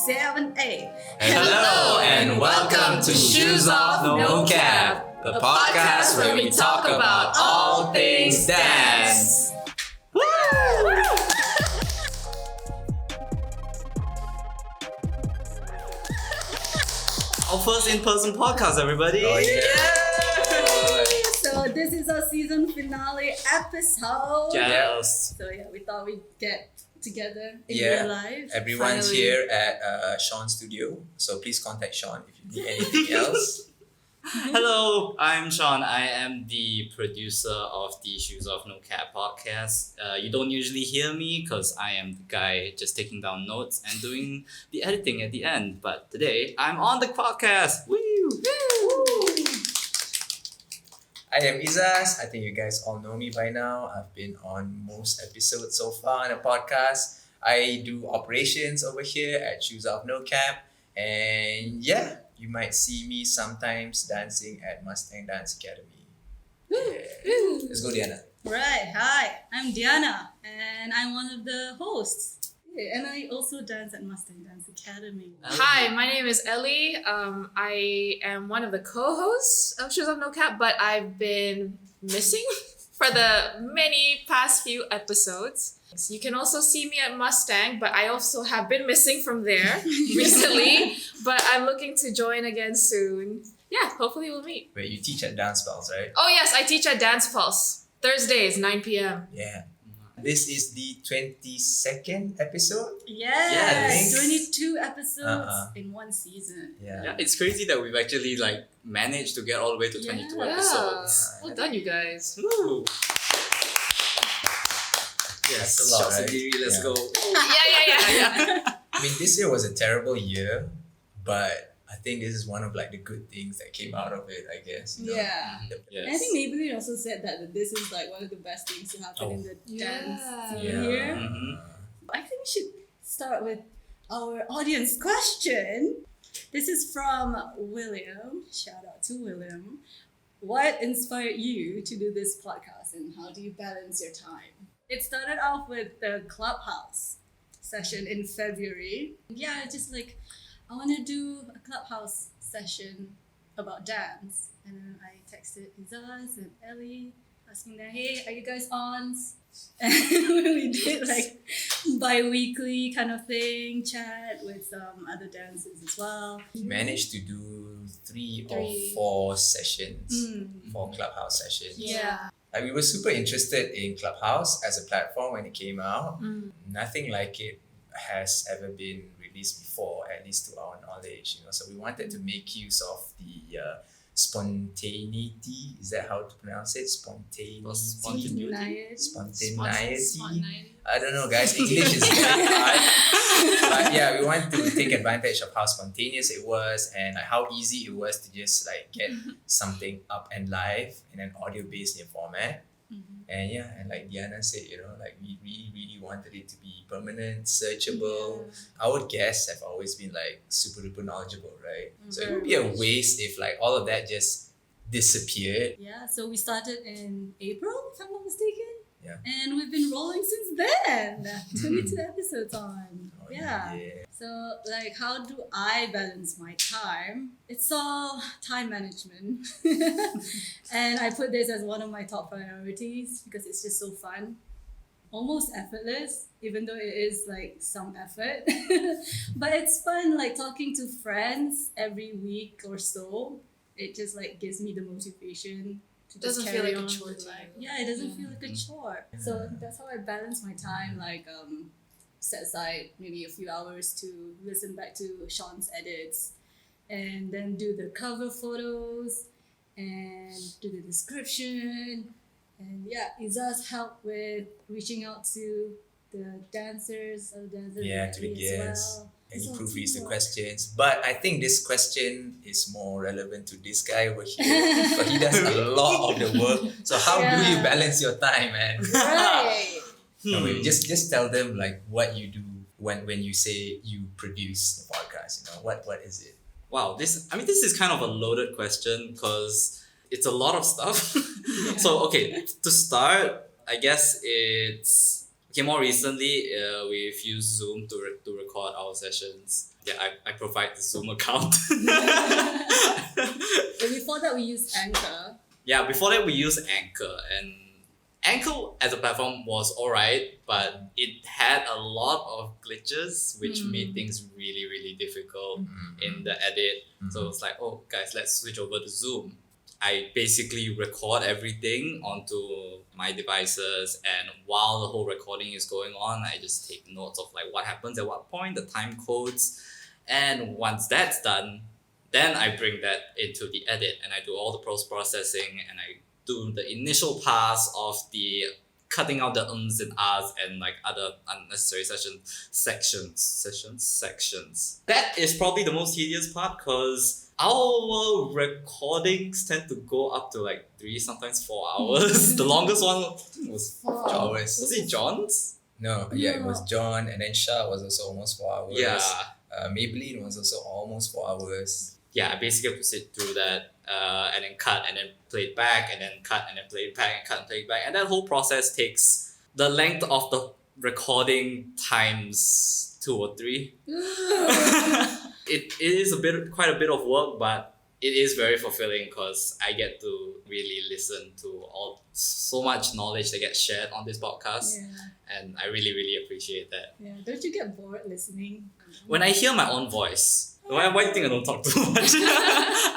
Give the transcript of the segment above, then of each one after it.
7A. Hello and welcome to Shoes Off No Cap, the podcast where we talk about all things dance. Woo! Our first in-person podcast, everybody. Oh, So this is our season finale episode. Yes. So yeah, we thought we'd get together in Yeah. real life. Everyone's finally. here at Sean's studio, so please contact Sean if you need anything else. Hello, I'm Sean. I am the producer of the Shoes Off No Cap podcast. You don't usually hear me because I am the guy just taking down notes and doing the editing at the end. But today, I'm on the podcast. Woo! I am Izaz. I think you guys all know me by now. I've been on most episodes so far on the podcast. I do operations over here at Shoes Off No Cap. And yeah, you might see me sometimes dancing at Mustang Dance Academy. Yeah. Let's go, Diana. Right, hi, I'm Diana and I'm one of the hosts. And I also dance at Mustang Dance Academy. Hi, my name is Ellie. I am one of the co-hosts of Shoes Off No Cap, but I've been missing for the many past few episodes. So you can also see me at Mustang, but I also have been missing from there recently. But I'm looking to join again soon. Yeah, hopefully we'll meet. Wait, you teach at Dance Pals, right? Oh yes, I teach at Dance Pulse. Thursdays, 9 p.m. Yeah. This is the 22nd episode. Yes, I think- 22 episodes Uh-uh. in one season. Yeah, it's crazy that we've actually managed to get all the way to 22 Yeah. episodes. Well done, you guys. Woo! Yes, That's a lot, shots right? and Diri, let's Yeah. go. Yeah. I mean, this year was a terrible year, but I think this is one of the good things that came out of it, I guess. You know? Yeah. Yes. And I think Maybelline also said that this is one of the best things to happen in the dance scene Yeah. here. Mhm. I think we should start with our audience question. This is from William. Shout out to William. What inspired you to do this podcast and how do you balance your time? It started off with the Clubhouse session in February. Yeah, just I want to do a Clubhouse session about dance. And then I texted Izaz and Ellie asking them, hey, are you guys on? And we did bi-weekly kind of thing, chat with some other dancers as well. We managed to do three or Three. four sessions, Mm. 4 Clubhouse sessions. Yeah. We were super interested in Clubhouse as a platform when it came out. Mm. Nothing like it has ever been released before, at least to our knowledge. So we wanted to make use of the spontaneity. Is that how to pronounce it? Spontaneity. Spontaneity. Spontaneity. I don't know, guys. English is very hard. But yeah, we want to take advantage of how spontaneous it was and how easy it was to just get something up and live in an audio-based format. Mhm. And yeah, and like Diana said, we really, really wanted it to be permanent, searchable. Our guests have always been super duper knowledgeable, right? So it would be a Very much. waste if all of that just disappeared. Yeah, so we started in April, if I'm not mistaken. Yeah. And we've been rolling since then. 22 episodes on. Oh, Yeah. So, how do I balance my time? It's all time management. And I put this as one of my top priorities because it's just so fun. Almost effortless, even though it is some effort. But it's fun, talking to friends every week or so. It just gives me the motivation to just Doesn't feel carry like a on chore with to you. life. Yeah, it doesn't feel like a chore. So that's how I balance my time. Set aside maybe a few hours to listen back to Sean's edits, and then do the cover photos, and do the description, and yeah, Izaz helped with reaching out to the dancers, Yeah, to the as guests. well. And he So proofreads the teamwork. questions. But I think this question is more relevant to this guy over here. Because he does a lot of the work. So how do you Yeah. balance your time, man? Right. No, wait, just tell them what you do when you say you produce the podcast. What is it? Wow, this is kind of a loaded question because it's a lot of stuff. So okay, to start, I guess it's Okay, more recently, we've used Zoom to record our sessions. Yeah, I provide the Zoom account. But before that, we used Anchor. Yeah, before that we used Anchor, and Anchor as a platform was alright, but it had a lot of glitches which made things really, really difficult in the edit. So it's like, oh guys, let's switch over to Zoom. I basically record everything onto my devices, and while the whole recording is going on, I just take notes of like what happens at what point, the time codes, and once that's done, then I bring that into the edit and I do all the post-processing, and I do the initial pass of the cutting out the ums and ahs and like other unnecessary sections. That is probably the most tedious part, because our recordings tend to go up to like 3, sometimes 4 hours. The longest one I think was 4 hours. Was it John's? No, yeah, it was John, and then Shah was also almost 4 hours. Yeah. Maybelline was also almost 4 hours. Yeah, I basically have to sit through that and then cut and then play it back and then cut and then play it back and cut and play it back. And that whole process takes the length of the recording times 2 or 3. It is quite a bit of work, but it is very fulfilling because I get to really listen to so much knowledge that gets shared on this podcast, and I really, really appreciate that. Yeah. Don't you get bored listening? When I hear my own voice, why do you think I don't talk too much?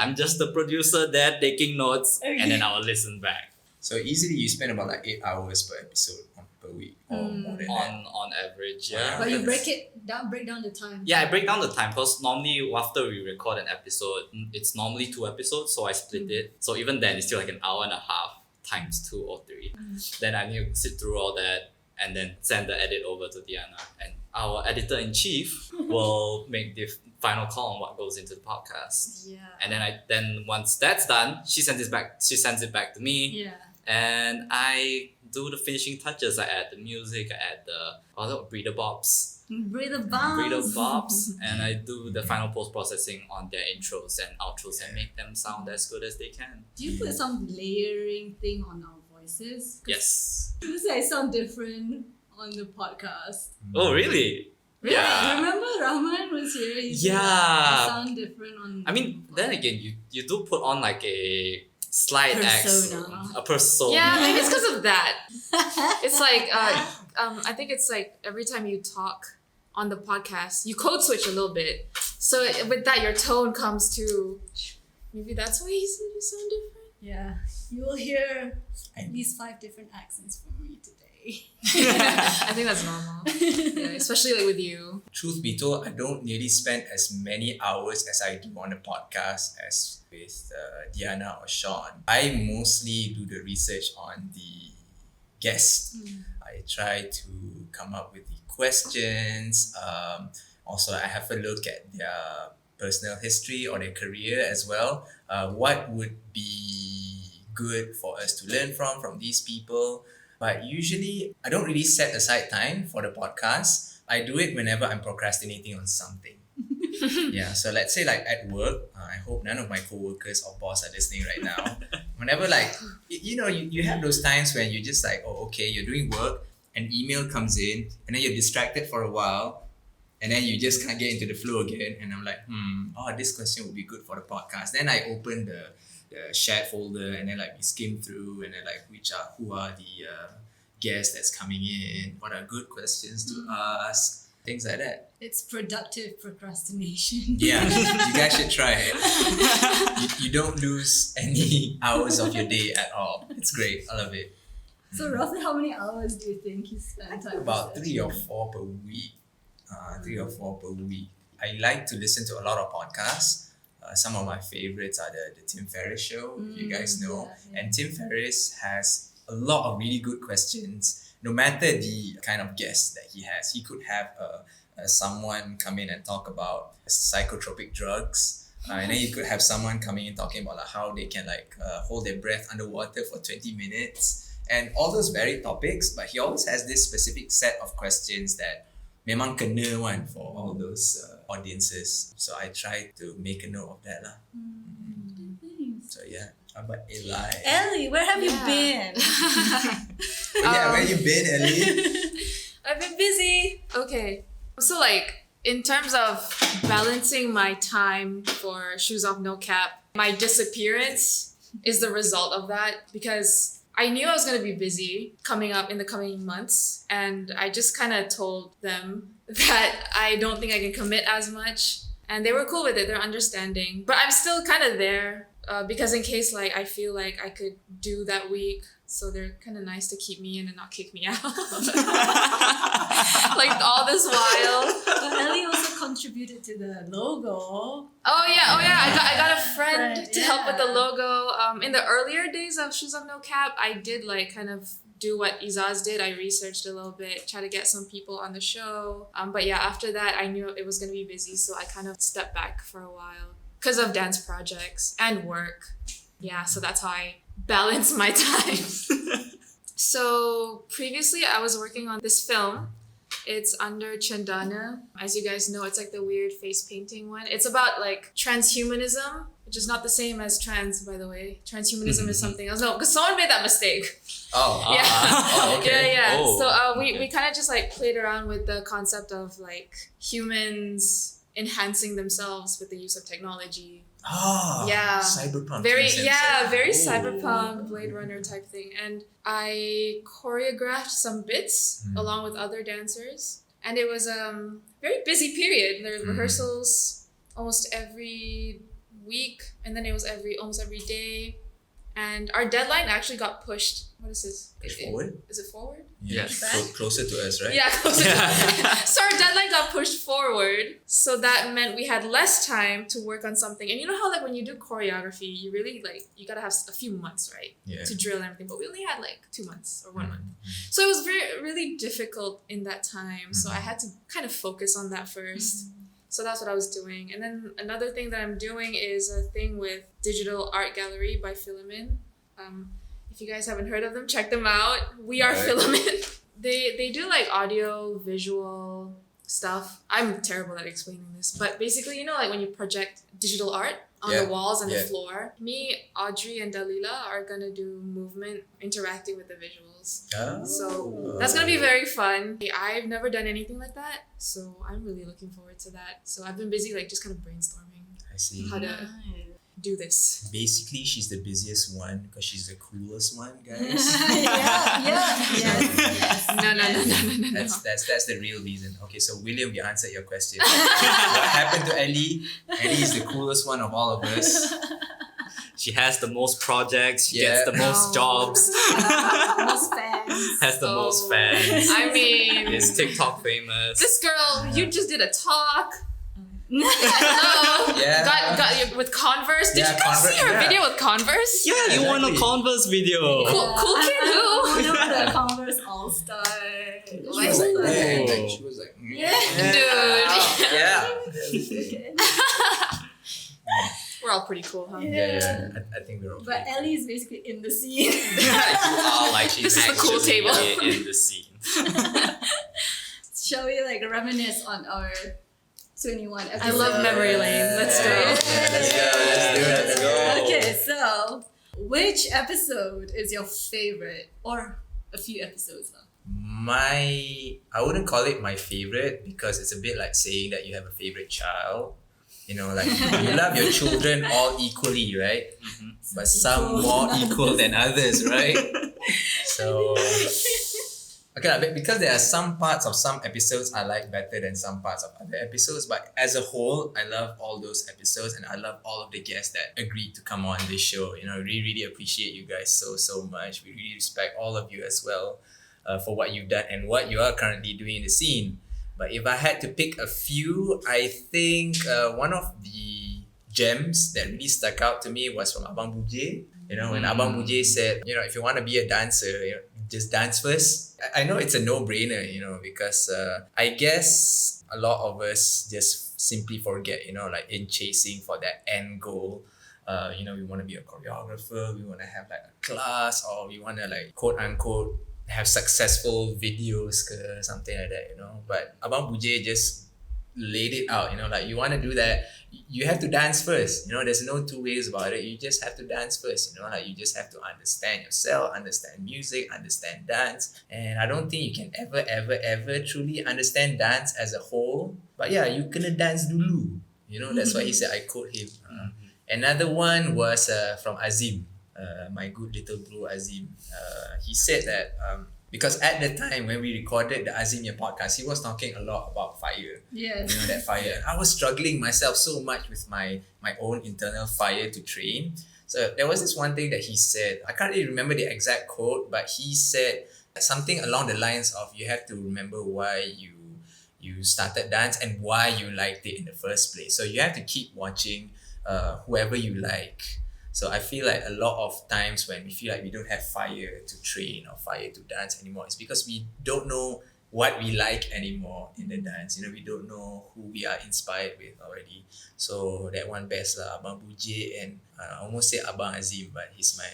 I'm just the producer there taking notes, and then I'll listen back. So easily you spend about like 8 hours per episode per week or more than that. On average, yeah. But you break down the time. Yeah, I break down the time because normally after we record an episode, it's normally 2 episodes, so I split it. So even then, it's still like an hour and a half times 2 or 3. Then I need to sit through all that and then send the edit over to Diana. And our editor-in-chief will make the final call on what goes into the podcast. Yeah. And then once that's done, she sends it back to me. Yeah. And I do the finishing touches. I add the music, I add the breather bobs. Breather Bobs, and I do the final post-processing on their intros and outros and make them sound as good as they can. Do you put some layering thing on our voices? Yes. Because I sound different on the podcast. Oh, really? Really? Yeah. Remember Rahman was here? He said Yeah. I sound different on. I mean, then again, you do put on like a slight accent, a persona. Yeah, maybe it's because of that. It's like, I think it's like every time you talk on the podcast, you code switch a little bit. So with that, your tone comes to. Maybe that's why you said you sound different. Yeah, you will hear at least 5 different accents from me today. I think that's normal, yeah, especially like with you. Truth be told, I don't nearly spend as many hours as I do on a podcast as with Diana or Sean. I mostly do the research on the guest. I try to come up with the questions. Also, I have a look at their personal history or their career as well. What would be good for us to learn from these people? But usually, I don't really set aside time for the podcast. I do it whenever I'm procrastinating on something. Yeah, so let's say like at work, I hope none of my co-workers or boss are listening right now. Whenever like, you have those times when you're just like, oh, okay, you're doing work, an email comes in, and then you're distracted for a while, and then you just can't get into the flow again. And I'm like, this question would be good for the podcast. Then I open the shared folder, and then like we skim through, and then like who are the guests that's coming in, what are good questions to ask, things like that. It's productive procrastination. Yeah, you guys should try it. You don't lose any hours of your day at all. It's great. I love it. So roughly how many hours do you think you spend time? About 3 or 4 per week. 3 or 4 per week. I like to listen to a lot of podcasts. Some of my favorites are the Tim Ferriss show, if you guys know. Yeah. And Tim Ferriss has a lot of really good questions. No matter the kind of guest that he has, he could have someone come in and talk about psychotropic drugs. And then you could have someone coming in talking about like, how they can hold their breath underwater for 20 minutes. And all those varied topics, but he always has this specific set of questions that memang kena one for all those audiences. So I try to make a note of that lah. So yeah, how about Eli? Ellie, where have you been? Yeah, where you been, Ellie? I've been busy. Okay. So like in terms of balancing my time for Shoes Off No Cap, my disappearance is the result of that because I knew I was going to be busy coming up in the coming months, and I just kind of told them that I don't think I can commit as much, and they were cool with it. They're understanding, but I'm still kind of there because in case like I feel like I could do that week, so they're kind of nice to keep me in and not kick me out. Like all this while. But Ellie also contributed to the logo. Oh yeah. I got a friend to help with the yeah. logo. In the earlier days of Shoes Off No Cap, I did like kind of do what Izaz did. I researched a little bit, try to get some people on the show. But yeah, after that, I knew it was gonna be busy, so I kind of stepped back for a while because of dance projects and work. Yeah, so that's how I balance my time. So previously, I was working on this film. It's under Chandana. As you guys know, it's like the weird face painting one. It's about like transhumanism, which is not the same as trans, by the way. Transhumanism is something else. No, because someone made that mistake. Oh. Yeah. Oh, okay. Yeah. Oh, So we kind of just like played around with the concept of like humans enhancing themselves with the use of technology. Oh. Yeah. Cyberpunk. Very in a sense, very Oh. cyberpunk, Blade Runner type thing. And I choreographed some bits along with other dancers. And it was a very busy period. There were rehearsals almost every week, and then it was almost every day. And our deadline actually got pushed. What is this? Push forward? Is it forward? Yeah. Yes. Closer to us, right? Yeah, closer to So our deadline got pushed forward. So that meant we had less time to work on something. And you know how like when you do choreography, you really like, you gotta have a few months, right? Yeah. To drill and everything. But we only had like 2 months or 1 month. So it was really difficult in that time. So I had to kind of focus on that first. So that's what I was doing. And then another thing that I'm doing is a thing with Digital Art Gallery by Philomen. If you guys haven't heard of them, check them out. We are Right. Philomen. They do like audio, visual stuff. I'm terrible at explaining this, but basically, you know, like when you project digital art on Yeah. the walls and Yeah. the floor, me, Audrey, and Dalila are gonna do movement interacting with the visuals. Oh. So that's gonna be very fun. I've never done anything like that, so I'm really looking forward to that. So I've been busy like just kind of brainstorming I see. how to do this. Basically, she's the busiest one because she's the coolest one, guys. Yes. No. That's the real reason. Okay, so William, you answered your question. What happened to Ellie? Ellie is the coolest one of all of us. She has the most projects. She Yeah. gets the most Oh. jobs. Most fans. Has the Oh. most fans. I mean, Is TikTok famous. this girl, you just did a talk. No. Hello. Yeah. Got with Converse. Did Yeah, you guys Converse, see her yeah. video with Converse? Yeah, you won a Exactly. Converse video. Cool kid who? One of the Converse All Star. She was like, Ooh. man, like, she was like, Dude. Yeah. We're all pretty cool, huh? Yeah. I think we're okay. But Ellie is basically in the scene. You are like she's This is the cool actually table. in the scene. Shall we like reminisce on our 21 episodes? I love memory lane. Let's go. Let's do it. Let's go. Okay, so which episode is your favorite? Or a few episodes now? I wouldn't call it my favorite because it's a bit like saying that you have a favorite child. You know, like you love your children all equally, right? But some more equal than others, right? So, okay, like, because there are some parts of some episodes I like better than some parts of other episodes, but as a whole, I love all those episodes and I love all of the guests that agreed to come on this show. You know, really appreciate you guys so much. We really respect all of you as well for what you've done and what you are currently doing in the scene. But if I had to pick a few, I think one of the gems that really stuck out to me was from Abang Buje. You know, when Abang Buje said, you know, if you want to be a dancer, you know, just dance first. I know it's a no-brainer, you know, because I guess a lot of us just simply forget, you know, like in chasing for that end goal. You know, we want to be a choreographer, we want to have like a class, or we want to like quote unquote have successful videos or something like that, you know. But Abang Buje just laid it out, like you want to do that, you have to dance first. There's no two ways about it. You just have to dance first. Like you just have to understand yourself, understand music, understand dance. And I don't think you can ever truly understand dance as a whole. But yeah, you kena dance dulu. That's why he said, I quote him. Another one was from Azim, my good little bro Azim. He said that because at the time when we recorded the Azimia podcast, he was talking a lot about fire. Yes. That fire. I was struggling myself so much with my own internal fire to train. So there was this one thing that he said. I can't really remember the exact quote, but he said something along the lines of, you have to remember why you started dance and why you liked it in the first place. So you have to keep watching whoever you like. So I feel like a lot of times when we feel like we don't have fire to train or fire to dance anymore, it's because we don't know what we like anymore in the dance. We don't know who we are inspired with already. So that one best lah, Abang Bujit, and I almost say Abang Azim, but he's my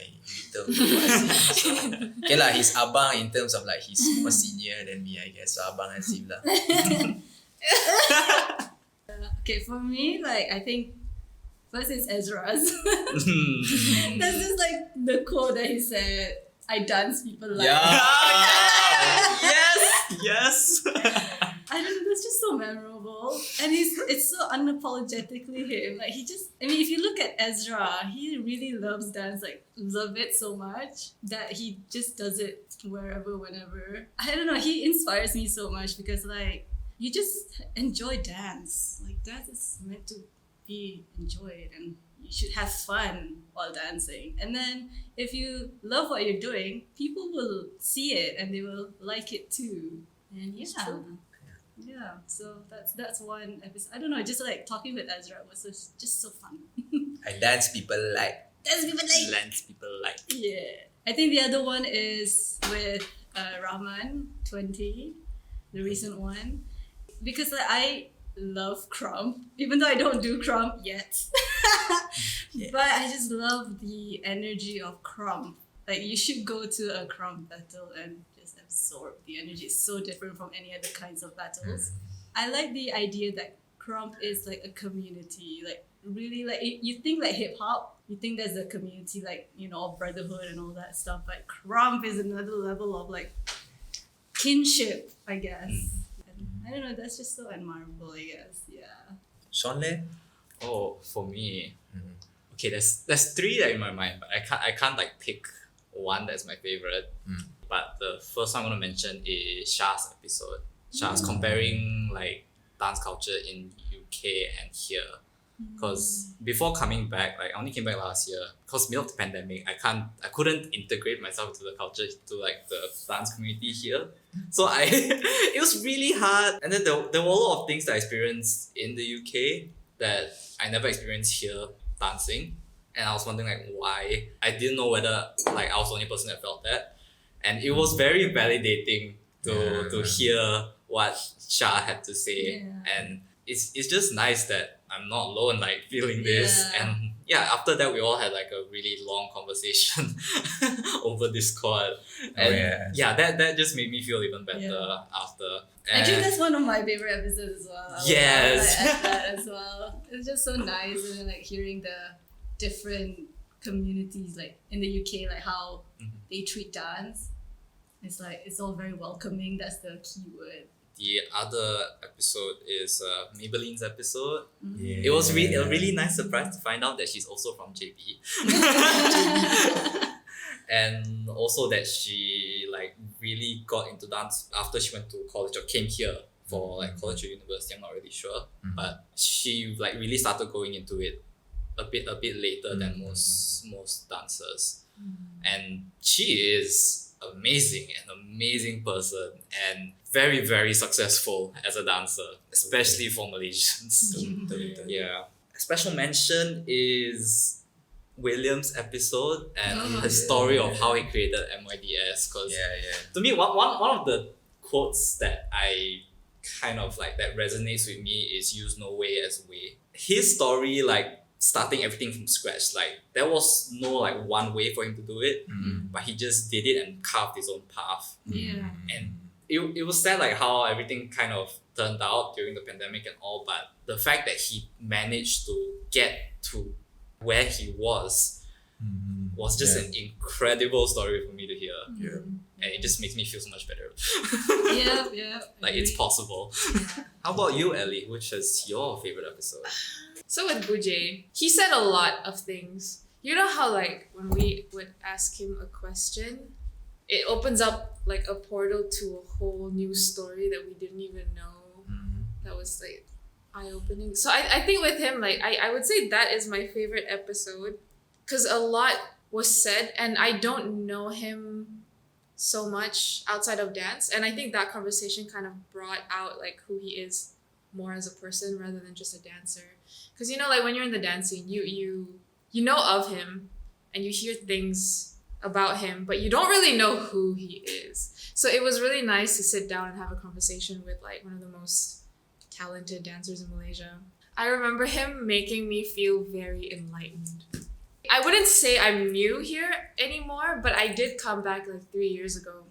little bro Azim. So, okay lah, he's Abang in terms of like he's more senior than me, I guess. So Abang Azim lah. Okay, for me, like I think first is Ezra's. That's just like the quote that he said, I dance people like. Yeah. Yes. I don't know, that's just so memorable. And it's so unapologetically him. Like if you look at Ezra, he really loves dance, like love it so much that he just does it wherever, whenever. I don't know, he inspires me so much because like you just enjoy dance. Like dance is meant to be enjoyed and you should have fun while dancing. And then if you love what you're doing, people will see it and they will like it too. And yeah, so that's one episode. I don't know, just like talking with Ezra was just so fun. I dance people like. Lens people like. Yeah. I think the other one is with Rahman 20, the recent one. Because I love Crump, even though I don't do Crump yet. But I just love the energy of Crump. Like you should go to a Crump battle and just absorb the energy. It's so different from any other kinds of battles. I like the idea that Crump is like a community. Like really, like you think like hip hop, you think there's a community like of brotherhood and all that stuff. But Crump is another level of like kinship, I guess. I don't know, that's just so admirable, I guess. Yeah. Sean Le? Oh, for me, okay, there's three that in my mind, but I can't like pick one that's my favorite. But the first one I'm gonna mention is Shah's episode. Shah's comparing like dance culture in UK and here. Because before coming back, like I only came back last year. Because middle of the pandemic, I couldn't integrate myself into the culture, to like the dance community here. So it was really hard. And then there were a lot of things that I experienced in the UK that I never experienced here dancing. And I was wondering like why. I didn't know whether like I was the only person that felt that. And it was very validating to hear what Shah had to say. Yeah. And it's just nice that I'm not alone like feeling this. Yeah. And yeah, after that we all had like a really long conversation over Discord. And that just made me feel even better after. And Actually, that's one of my favorite episodes as well. Yes. I add that as well. It's just so nice, and then like hearing the different communities like in the UK, like how they treat dance. It's like it's all very welcoming. That's the key word. The other episode is Maybelline's episode. Yeah. It was a really nice surprise to find out that she's also from JB. And also that she like really got into dance after she went to college or came here for like college or university, I'm not really sure. But she like really started going into it a bit later than most dancers. And she is an amazing person and very, very successful as a dancer, especially for Malaysians. Yeah. A special mention is William's episode and the story of how he created MYDS. Because to me, one of the quotes that I kind of like that resonates with me is use no way as way. His story, like starting everything from scratch, like there was no like one way for him to do it, but he just did it and carved his own path. Yeah. And it was sad like how everything kind of turned out during the pandemic and all, but the fact that he managed to get to where he was just an incredible story for me to hear. Yeah. And it just makes me feel so much better. Yeah. Like it's possible. How about you, Ellie? Which is your favorite episode? So with Bujay, he said a lot of things. You know how like when we would ask him a question, it opens up like a portal to a whole new story that we didn't even know. That was like eye-opening. So I think with him, like I would say that is my favorite episode because a lot was said and I don't know him so much outside of dance. And I think that conversation kind of brought out like who he is more as a person rather than just a dancer. Because you know, like when you're in the dance scene, you know of him and you hear things about him, but you don't really know who he is. So it was really nice to sit down and have a conversation with like one of the most talented dancers in Malaysia. I remember him making me feel very enlightened. I wouldn't say I'm new here anymore, but I did come back like 3 years ago.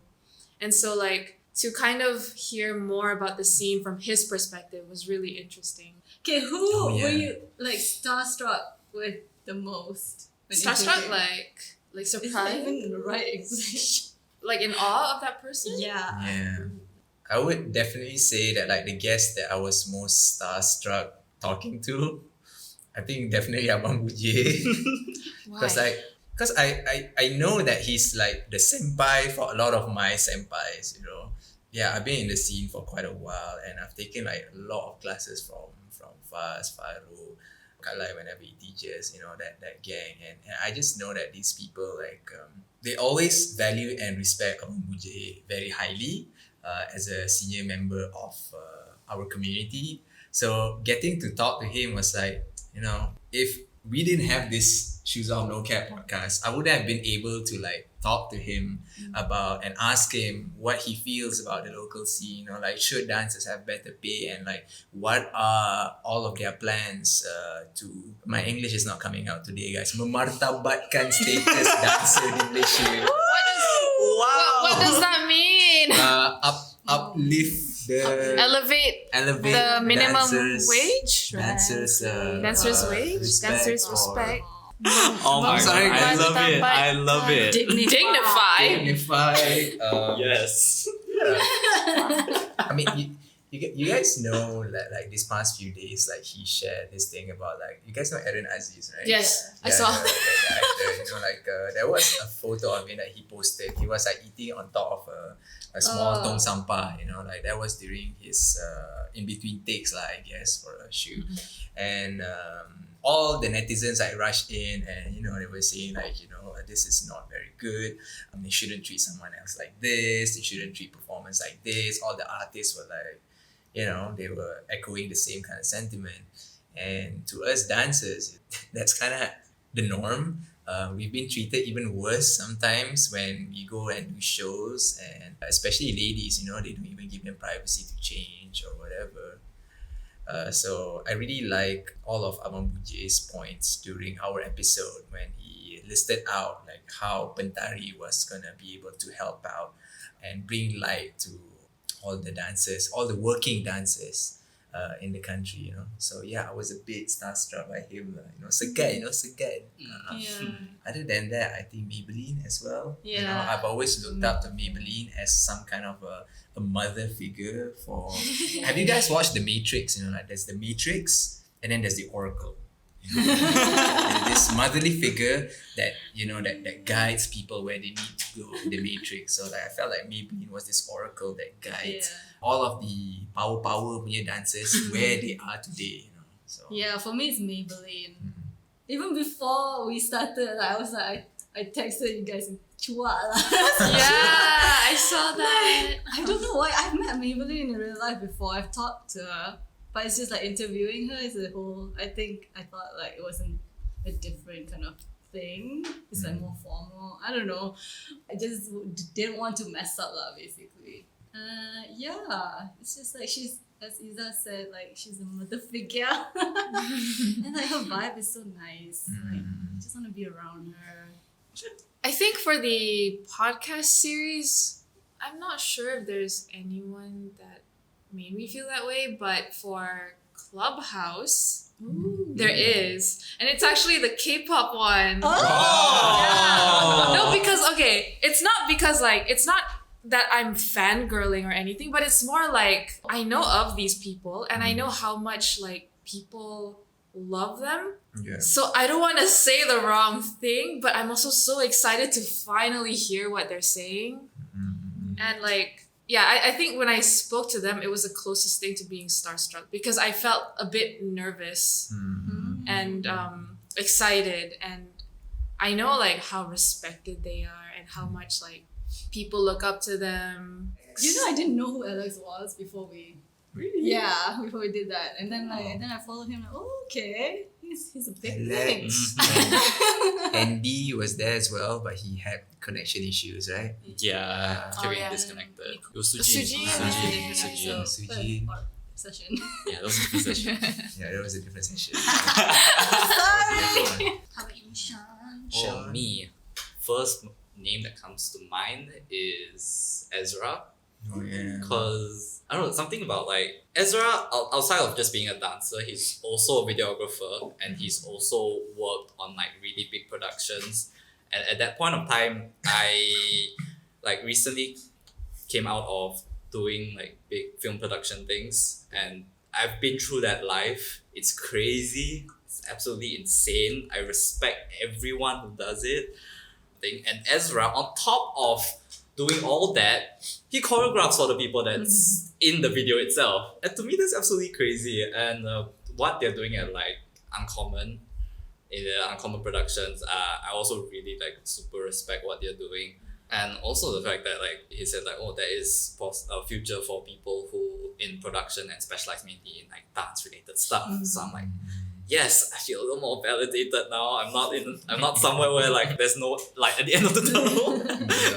And so like to kind of hear more about the scene from his perspective was really interesting. Okay, who yeah. were you like starstruck with the most? when Starstruck, interviewing? like Is that surprised, even the right English? like in awe of that person. Yeah. I would definitely say that like the guest that I was most starstruck talking to, I think definitely Abang Bujay. Why? Because I know that he's like the senpai for a lot of my senpais, you know. Yeah, I've been in the scene for quite a while and I've taken like a lot of classes from Faz, Faru, Kalai whenever he teaches, you know, that gang. And I just know that these people like they always value and respect Abang Bujay very highly as a senior member of our community. So getting to talk to him was like, you know, if we didn't have this Shoes Off No Cap podcast, I would have been able to like talk to him about and ask him what he feels about the local scene, or like should dancers have better pay, and like what are all of their plans to, my English is not coming out today guys, memartabatkan status dancer di Malaysia. What does that mean? Uplift the Elevate elevate the minimum dancers, wage? dancers wage? Dancers respect. Oh my sorry, god, I guys. love it. I love it. Dignify. Dignify. Yes. I mean, you guys know that like these past few days, like he shared this thing about like, you guys know Aaron Aziz, right? Yes, I Yeah, saw. the actor, you know, like there was a photo of him that he posted. He was like eating on top of a small tong sampah, you know, like that was during his in between takes, I guess, for a shoot. And all the netizens like rushed in and, you know, they were saying like, you know, this is not very good. They shouldn't treat someone else like this. They shouldn't treat performance like this. All the artists were like, you know, they were echoing the same kind of sentiment. And to us dancers, that's kind of the norm. We've been treated even worse sometimes when we go and do shows, and especially ladies, you know, they don't even give them privacy to change or whatever. So I really like all of Abang Bujay's points during our episode when he listed out like how Pentari was gonna be able to help out and bring light to all the dancers, all the working dancers in the country, you know. So yeah, I was a bit starstruck by him, you know, segan. Other than that, I think Maybelline as well. You know, Yeah. I've always looked up to Maybelline as some kind of a mother figure for. Have you guys watched The Matrix? You know, like there's The Matrix and then there's the Oracle. You know? There's this motherly figure that, you know, that guides people where they need to go in the Matrix. So like I felt like Maybelline was this oracle that guides all of the power punya dancers where they are today, you know. So Yeah, for me it's Maybelline. Even before we started, like, I was like, I texted you guys and chua lah. Yeah, I saw that. I don't know why. I've met Maybelline in real life before. I've talked to her, but it's just like interviewing her is a whole. I thought like it wasn't a different kind of thing. It's like more formal. I don't know. I just didn't want to mess up lah, basically. Yeah, it's just like she's, as Iza said, like she's a mother figure, and like her vibe is so nice. Like I just want to be around her. I think for the podcast series, I'm not sure if there's anyone that made me feel that way, but for Clubhouse, Ooh. there is. And it's actually the K-pop one. Oh. Yeah. No, because, okay, it's not because, like, it's not that I'm fangirling or anything, but it's more like I know of these people and I know how much, like, people love them. Yeah. So I don't want to say the wrong thing, but I'm also so excited to finally hear what they're saying. And like, yeah, I think when I spoke to them, it was the closest thing to being starstruck because I felt a bit nervous and excited. And I know like how respected they are and how much like people look up to them. You know, I didn't know who Alex was before we. Really? Yeah, before we did that, and then like, and then I followed him. Like, oh, okay, he's a big thing. Alex. Andy was there as well, but he had connection issues, right? Yeah, Oh, Kevin yeah. disconnected. It was Sujin. Sujin. Sujin. Sujin. Session. Yeah, that was a different session. Yeah, that was a different session. Sorry. How about you, Sean? For me, first name that comes to mind is Ezra. Oh yeah. Because I don't know, something about like Ezra, outside of just being a dancer, he's also a videographer and he's also worked on like really big productions. And at that point of time, I like recently came out of doing like big film production things, and I've been through that life. It's crazy. It's absolutely insane. I respect everyone who does it. And Ezra, on top of doing all that, he choreographs for the people that's in the video itself. And to me, that's absolutely crazy. And what they're doing at like Uncommon, in the Uncommon Productions, I also really like super respect what they're doing. And also the fact that like he said like, oh, there is a future for people who in production and specialize mainly in like dance related stuff. So I'm like, yes, I feel a little more validated now. I'm not somewhere where like there's no light at the end of the tunnel.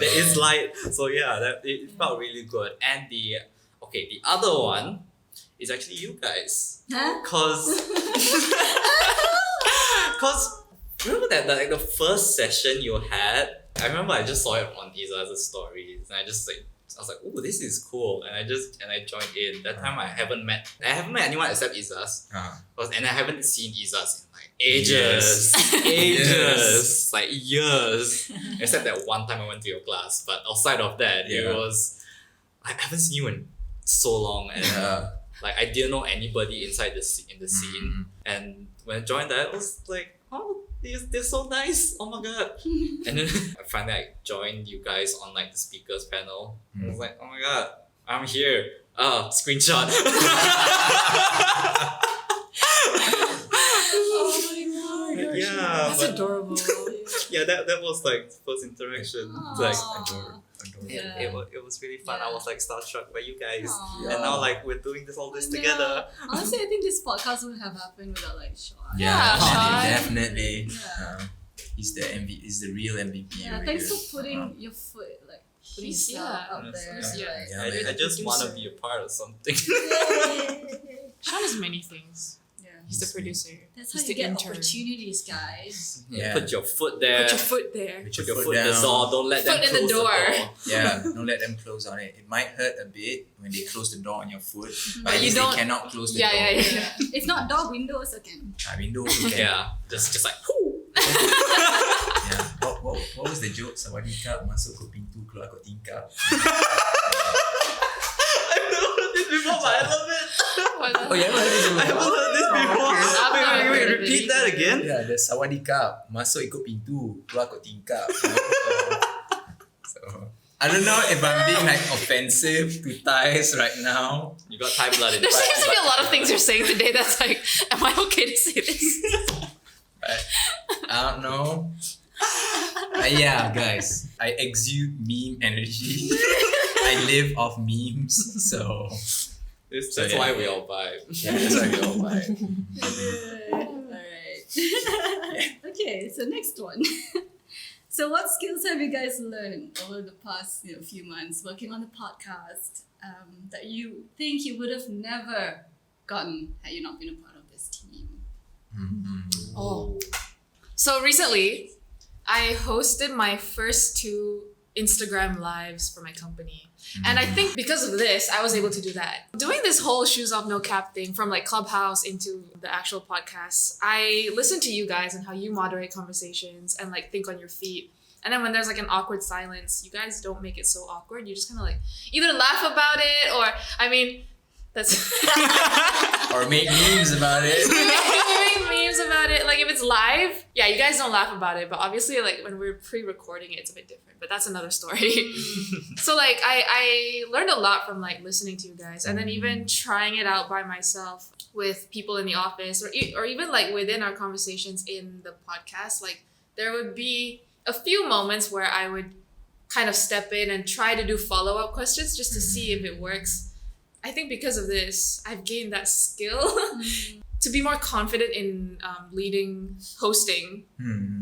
There is light. So yeah, it felt really good. And the other one is actually you guys. Huh? Cause remember that like the first session you had, I remember I just saw it on Iza's stories and I was like, oh, this is cool, and I joined in. That time I haven't met anyone except Iza's, and I haven't seen Iza's in like ages, Yes. like years. Except that one time I went to your class, but outside of that, it was I haven't seen you in so long, and like I didn't know anybody inside in the scene. And when I joined that, I was like, oh, they're so nice. Oh my god. And then I finally like joined you guys on like the speakers panel. I was like, oh my god, I'm here. Screenshot. Oh my god. Yeah, That's but adorable. yeah, that was like first interaction. Aww. Like Adorable. Yeah. it was really fun. I was like starstruck by you guys. Aww. And now like we're doing all this Yeah. together. Honestly, I think this podcast wouldn't have happened without like Sean. Yeah, Sean. definitely. Yeah. He's the real MVP. Yeah, over thanks here. for putting your foot, like putting He's- yourself yeah. out there. Yeah. Like, Yeah, I man. just want to producer. be a part of something. Sean is many things. Yeah. He's the producer. That's how He's you the get intern. opportunities, guys. Yeah. Put your foot there. Put your foot there. Put Put your foot in down. the door. Don't let them Foot in the close door. Yeah, don't let them close on it. It might hurt a bit when they close the door on your foot, but But at you least don't- they cannot close the Yeah, door. yeah, yeah. If not door, window also can. Window also can. Yeah, just like. Whoo. Yeah. What was the joke? Sawadika masuk ke pintu keluar ke tingkap. I've never heard this before, but I love it. What the- Oh, you haven't heard this I haven't before? heard this before. okay. I've not Wait, heard of it repeat that either. again. Yeah, the sawadika masuk ikut pintu keluar ke tingkap. So I don't know if I'm being like offensive to Thais right now. You got Thai blood in There you. seems to be a lot of things you're saying today that's like, am I okay to say this? But I don't know. Yeah, guys, I exude meme energy. I live off memes, so That's yeah. why we all vibe. yeah, that's why we all vibe. Alright. Okay, so next one. So what skills have you guys learned over the past few months working on the podcast that you think you would have never gotten had you not been a part of this team? Oh. So recently, I hosted my first 2 Instagram lives for my company. And I think because of this, I was able to do that. Doing this whole shoes off no cap thing from like Clubhouse into the actual podcasts, I listen to you guys and how you moderate conversations and like think on your feet. And then when there's like an awkward silence, you guys don't make it so awkward. You just kind of like either laugh about it or, I mean, that's... Or make memes about it. Make memes about it. Like if it's live, yeah, you guys don't laugh about it. But obviously like when we're pre-recording it, it's a bit different. But that's another story. So like I learned a lot from like listening to you guys. And then even trying it out by myself with people in the office or even like within our conversations in the podcast. Like there would be a few moments where I would kind of step in and try to do follow-up questions just to see if it works. I think because of this, I've gained that skill to be more confident in hosting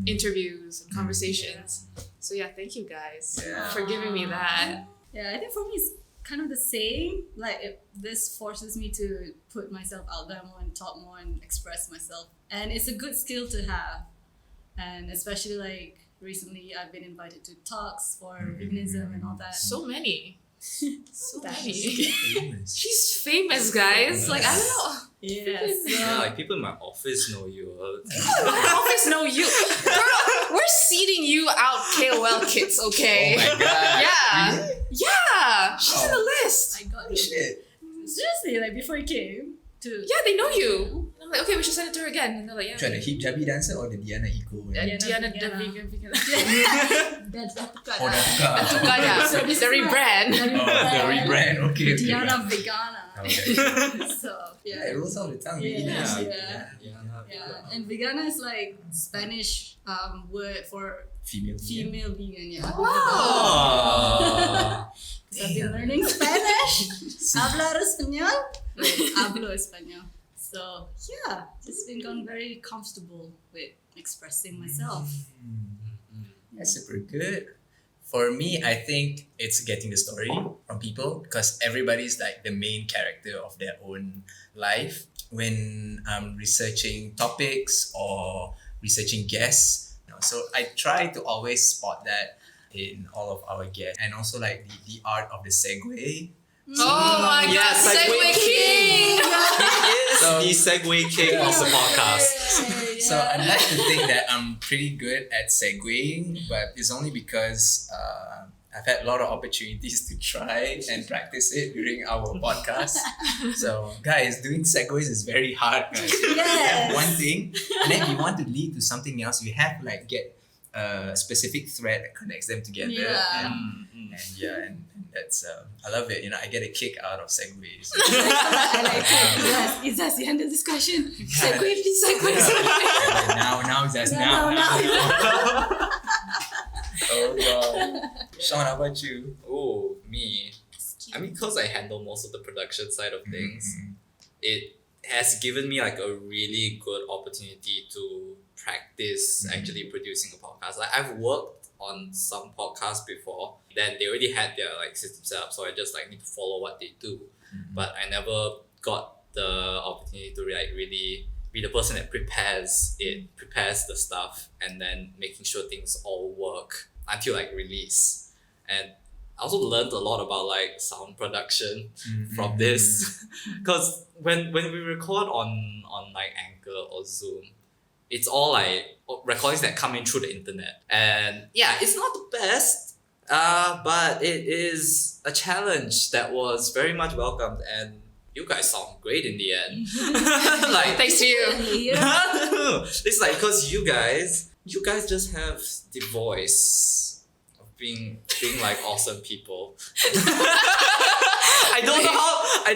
interviews and conversations. So yeah, thank you guys for giving me that. Yeah, I think for me it's kind of the same. Like this forces me to put myself out there more and talk more and express myself. And it's a good skill to have. And especially like recently I've been invited to talks for veganism and all that. So many. So many. Famous. She's famous, guys. Like, I don't know. Yes. Yeah, like people in my office know you. My office know you. Girl, we're seeding you out KOL kits, okay? Oh my god. Yeah. Really? Yeah. She's in the list. I got Oh it. shit. Seriously, like before you came to Yeah, they know you. And I'm like, okay, we should send it to her again. And they're like, yeah. Try the hip jabby dancer or the Diana Eco? Diana the Diana. vegan. that's Oh, that's Tukar, So this the is rebrand. the rebrand. Okay. Diana Vegana. Okay. So Yeah, yeah. it rolls off the tongue. Really Yeah, nice. yeah. Yeah, and vegana is like Spanish word for Female. female vegan. Yeah. Oh. Because I've been learning Spanish. Hablar español. Hablo español. So yeah, just been gotten very comfortable with expressing myself. That's super good. For me, I think it's getting the story from people because everybody's like the main character of their own life. When I'm researching topics or researching guests, so I try to always spot that in all of our guests, and also like the art of the segue. Oh my Yeah, god, Segway King! He is the Segway King of the podcast. So I'd like to think that I'm pretty good at segueing, but it's only because I've had a lot of opportunities to try and practice it during our podcast. So guys, doing segues is very hard, guys. You have one thing, and then you want to lead to something else, you have to like get a specific thread that connects them together. Yeah. And that's I love it. I get a kick out of segues. I like it. Is that the end of the discussion? Segue, please, segue. Now it's just now. Oh god. Sean, how about you? Oh, me. I mean, because I handle most of the production side of things, it has given me like a really good opportunity to practice actually producing a podcast. Like I've worked on some podcasts before, then they already had their like system set up, so I just like need to follow what they do. But I never got the opportunity to like really be the person that prepares the stuff, and then making sure things all work until like release. And I also learned a lot about like sound production from this, because when we record on like Anchor or Zoom, it's all like recordings that come in through the internet, and yeah, it's not the best, but it is a challenge that was very much welcomed, and you guys sound great in the end. Like Thanks to you. it's like because you guys just have the voice of being like awesome people. I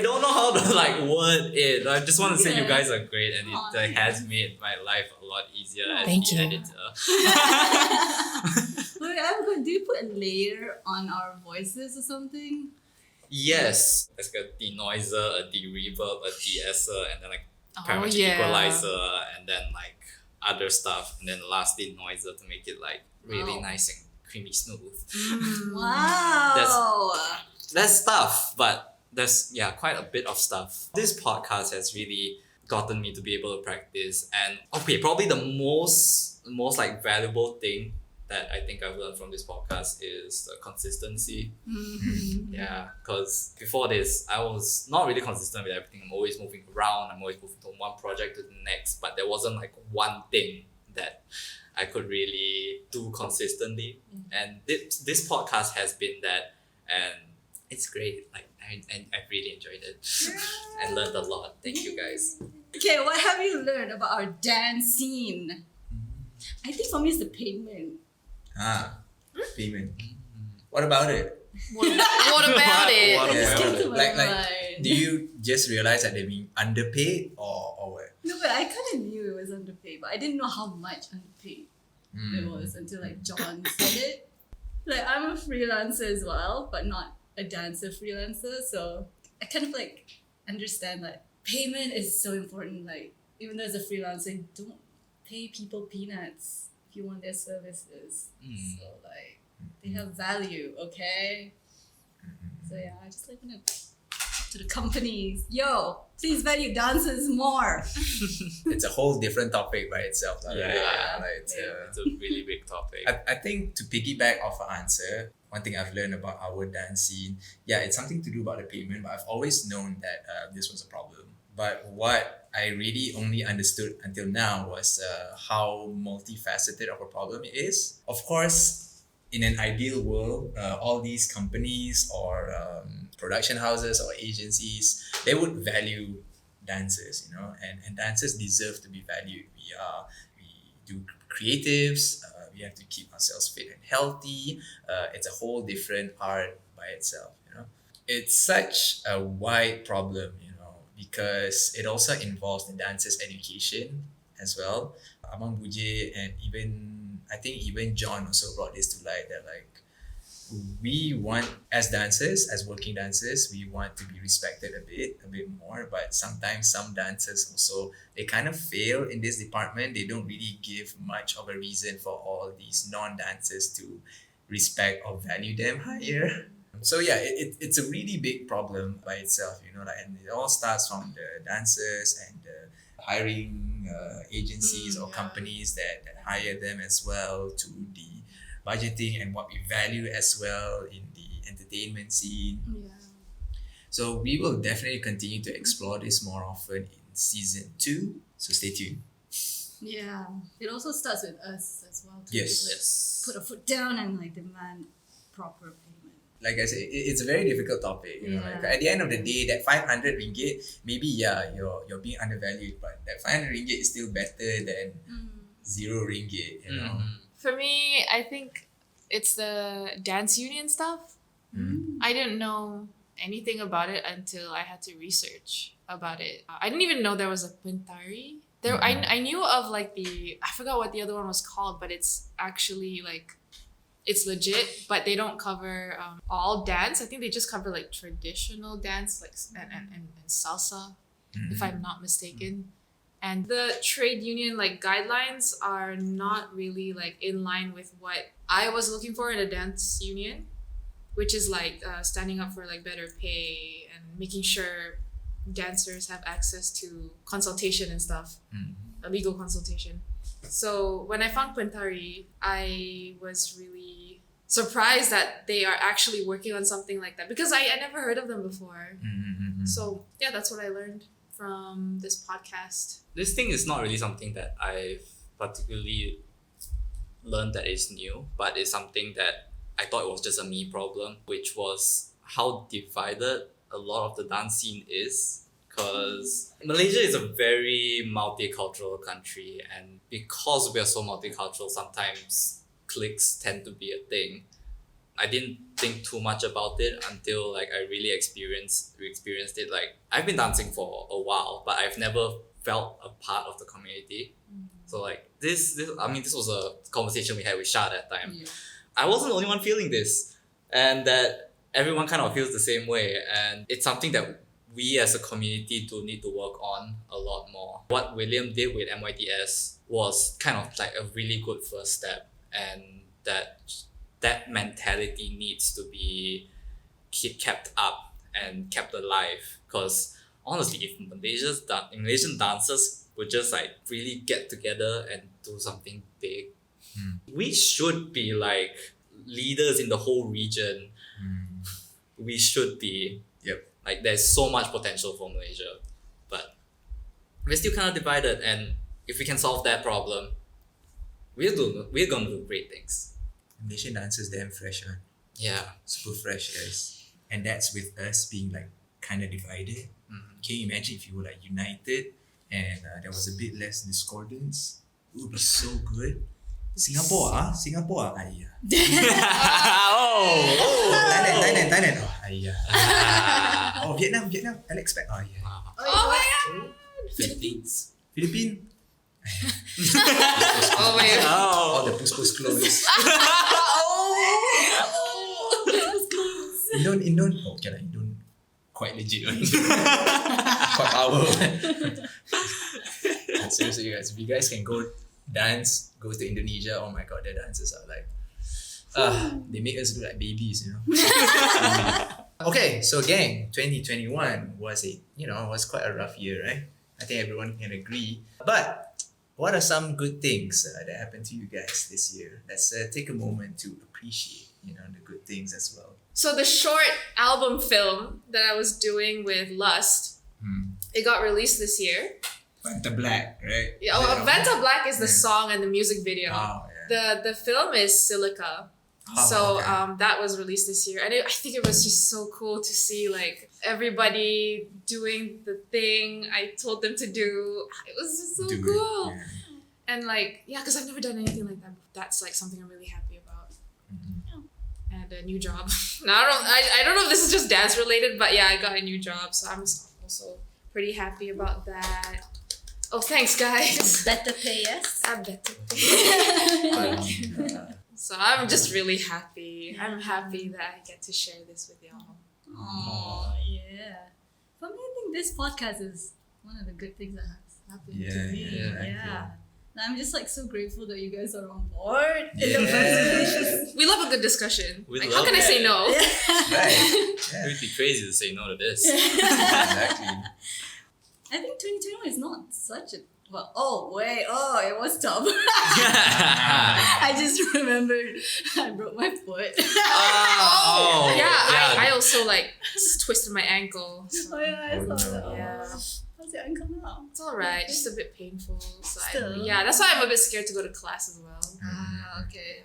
don't know how to like word it. I just want to say you guys are great, and it like, has made my life a lot easier as Thank the you. editor. Wait, I'm good. Do you put a layer on our voices or something? Yes, it's like a denoiser, a de-reverb, a de-esser, and then like parametric yeah. equalizer, and then like other stuff, and then lastly noiser to make it like really Wow. nice and creamy smooth. Wow. There's stuff, but there's quite a bit of stuff. This podcast has really gotten me to be able to practice, and okay, probably the most like valuable thing that I think I've learned from this podcast is the consistency. Mhm. Yeah, because before this, I was not really consistent with everything. I'm always moving around. I'm always moving from one project to the next, but there wasn't like one thing that I could really do consistently. And this podcast has been that, and it's great. Like I really enjoyed it and learned a lot. Thank you guys. Okay, what have you learned about our dance scene? I think for me it's the payment. Payment. What about it? What about it? What It just about came it? to my Like- mind. Do you just realize that they're being underpaid or what? No, but I kind of knew it was underpaid, but I didn't know how much underpaid it was until like John said it. Like I'm a freelancer as well, but not a dancer freelancer, so I kind of like understand that payment is so important. Like even though as a freelancer, don't pay people peanuts if you want their services. So like they have value, okay? So yeah, I just like want to talk to the companies. Yo, please value dancers more. It's a whole different topic by itself. Right? Yeah. Like, it's, It's a really big topic. I think to piggyback off our answer, one thing I've learned about our dance scene, it's something to do about the payment, but I've always known that this was a problem. But what I really only understood until now was how multifaceted of a problem it is. Of course, in an ideal world, all these companies or production houses or agencies, they would value dancers, and dancers deserve to be valued. We do creatives, we have to keep ourselves fit and healthy. It's a whole different art by itself, It's such a wide problem, because it also involves the dancers' education as well. Among Buje and I think even John also brought this to light that we want, as dancers, as working dancers, we want to be respected a bit more, but sometimes some dancers also, they kind of fail in this department. They don't really give much of a reason for all these non-dancers to respect or value them higher. So it's a really big problem by itself, and it all starts from the dancers and the hiring agencies or companies that hire them as well, to the budgeting and what we value as well in the entertainment scene. Yeah. So we will definitely continue to explore this more often in season 2. So stay tuned. Yeah. It also starts with us as well. To Yes. Yes. put a foot down and demand proper payment. Like I said, it's a very difficult topic. Yeah. At the end of the day, that 500 ringgit, maybe you're being undervalued, but that 500 ringgit is still better than 0 ringgit. For me, I think it's the dance union stuff. I didn't know anything about it until I had to research about it. I didn't even know there was a Pintari. I knew of I forgot what the other one was called, but it's actually it's legit, but they don't cover all dance. I think they just cover traditional dance, and salsa, if I'm not mistaken. And the trade union guidelines are not really in line with what I was looking for in a dance union, which is standing up for better pay and making sure dancers have access to consultation and stuff, a legal consultation. So when I found Pintari, I was really surprised that they are actually working on something like that, because I never heard of them before. So yeah, that's what I learned from this podcast. This thing is not really something that I've particularly learned that is new, but it's something that I thought it was just a me problem, which was how divided a lot of the dance scene is. Because Malaysia is a very multicultural country, and because we are so multicultural, sometimes cliques tend to be a thing. I didn't think too much about it until I really experienced it. I've been dancing for a while, but I've never felt a part of the community. So this was a conversation we had with Shah at that time. Yeah. I wasn't the only one feeling this, and that everyone kind of feels the same way, and it's something that we as a community do need to work on a lot more. What William did with MYDS was kind of a really good first step, and that mentality needs to be kept up and kept alive. Because honestly, if Malaysian dancers would just really get together and do something big, We should be like leaders in the whole region. We should be. Yep. Like there's so much potential for Malaysia, but we're still kind of divided. And if we can solve that problem, we're gonna do great things. Malaysian dancers damn fresh, huh? Yeah. Super fresh, guys. And that's with us being like kind of divided. Can you imagine if you were like united and there was a bit less discordance? It would be so good. Singapore, ayah. Thailand. Oh, ayah. Oh, Vietnam. Alex back. Oh, yeah. Oh my god! Philippines. Philippines. Oh my god. All the push clothes. Indon. Oh, okay, like Indon. Quite legit. Quite our. Seriously, guys, if you guys can go dance, go to Indonesia. Oh my god, their dances are like, they make us look like babies, you know. Okay, so gang, 2021 was quite a rough year, right? I think everyone can agree. But what are some good things that happened to you guys this year? Let's take a moment to appreciate, the good things as well. So the short album film that I was doing with Lust, it got released this year. Fanta Black, right? Yeah, Vanta Black is the song and the music video. Oh, yeah. The film is Silica. That was released this year, and I think it was just so cool to see like everybody doing the thing I told them to do. It was just so cool, and like because I've never done anything like that. That's like something I'm really happy about. And a new job. Now I don't know if this is just dance related, but yeah, I got a new job, so I'm also pretty happy about that. Oh, thanks, guys. Better pay, yes? I better pay. So I'm just really happy. I'm happy that I get to share this with y'all. Oh, yeah. For me, I think this podcast is one of the good things that has happened to me. Yeah. And I'm just like so grateful that you guys are on board. In the first place. We love a good discussion. We Like, love how can I say no? Right. It would be crazy to say no to this. Exactly. I think 2021 is not such a it was tough. I just remembered I broke my foot. I also like twisted my ankle. So. I saw that. Yeah. How's your ankle now? It's alright, just a bit painful. So Still. that's why I'm a bit scared to go to class as well. Okay.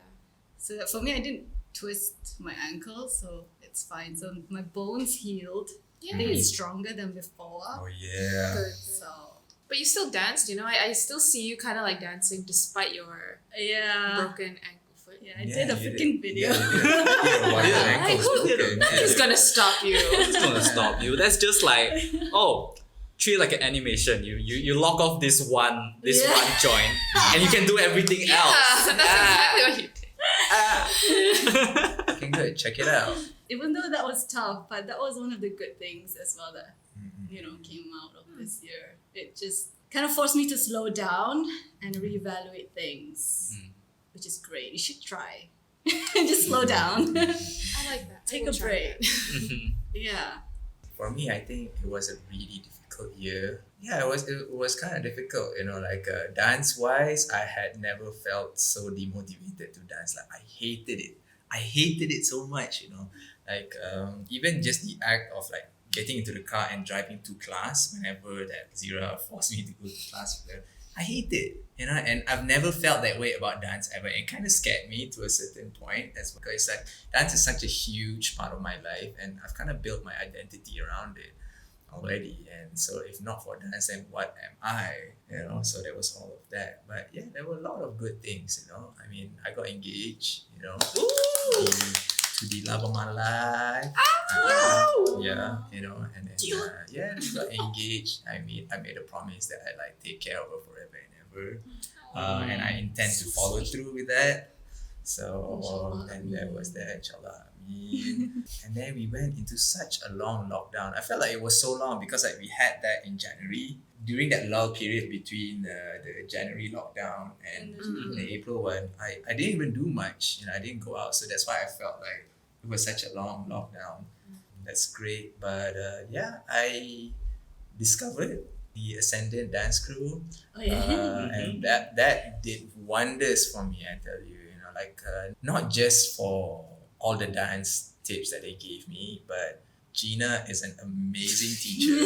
So for me, I didn't twist my ankle, so it's fine. So my bones healed. I think it's stronger than before. Oh yeah. Good. So But you still danced, I still see you kind of like dancing despite your broken ankle foot. Yeah, I did a freaking video. Nothing's gonna stop you. It's gonna stop you. That's just like, treat it like an animation. You lock off this one joint and you can do everything else. That's exactly what you did. Looking good. Check it out. Even though that was tough, but that was one of the good things as well that came out of this year. It just kind of forced me to slow down and reevaluate things, which is great. You should try. Just slow down. I like that. Take a break. Yeah. For me, I think it was a really difficult year. Yeah, it was kind of difficult, dance wise, I had never felt so demotivated to dance. Like I hated it so much, even just the act of like getting into the car and driving to class whenever that Zira forced me to go to class with her. I hate it, and I've never felt that way about dance ever. It kind of scared me to a certain point as well, because like dance is such a huge part of my life and I've kind of built my identity around it already. And so if not for dance, then what am I? So there was all of that. But yeah, there were a lot of good things, I mean, I got engaged, to the love of my life. Yeah, and then we got engaged. I made a promise that I'd like take care of her forever and ever. And I intend to follow through with that. So and that was that, inshallah. And then we went into such a long lockdown. I felt like it was so long because like we had that in January. During that lull period between the January lockdown and the April one, I didn't even do much. I didn't go out. So that's why I felt like it was such a long lockdown. That's great. But I discovered the Ascendant dance crew. And that did wonders for me, I tell you. Not just for all the dance tips that they gave me, but Gina is an amazing teacher.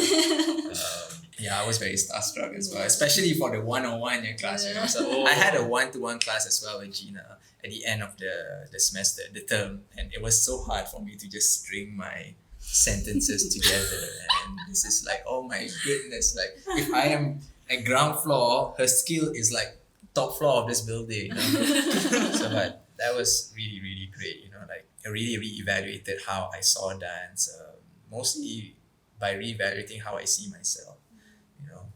I was very starstruck as well, especially for the one-on-one class. So I had a one-to-one class as well with Gina at the end of the semester, the term, and it was so hard for me to just string my sentences together. And this is like, oh my goodness, like if I am at ground floor, her skill is like top floor of this building. So but that was really, really great. Like I really re-evaluated how I saw dance, mostly by re-evaluating how I see myself,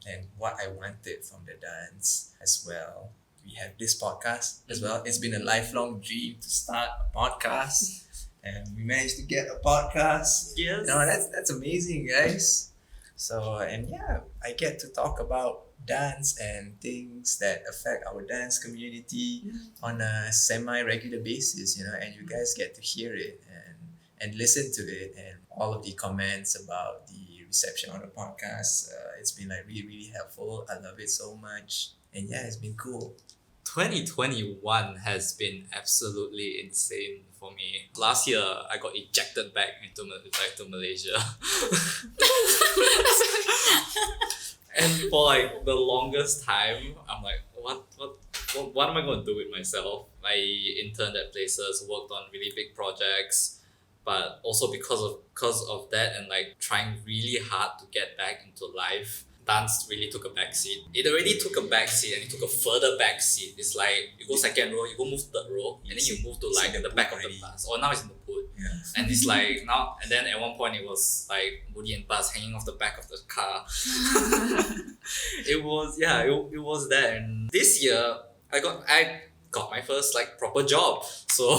and what I wanted from the dance as well. We have this podcast as well. It's been a lifelong dream to start a podcast, and we managed to get a podcast. Yes. That's amazing, guys. So I get to talk about dance and things that affect our dance community on a semi-regular basis, and you guys get to hear it and listen to it, and all of the comments about the reception on the podcast. It's been like really, really helpful. I love it so much, and it's been cool. 2021 has been absolutely insane for me. Last year, I got ejected back to Malaysia. And for like the longest time, I'm like, what am I going to do with myself? I interned at places, worked on really big projects, but also because of that and like trying really hard to get back into life, dance really took a backseat. It already took a backseat and it took a further backseat. It's like you go second row, you go move third row, and then you move to like the back of the bus. Or now it's in the boot. Yeah. And it's like now, and then at one point it was like Moody and Buzz hanging off the back of the car. It was that. And this year I got my first like proper job. So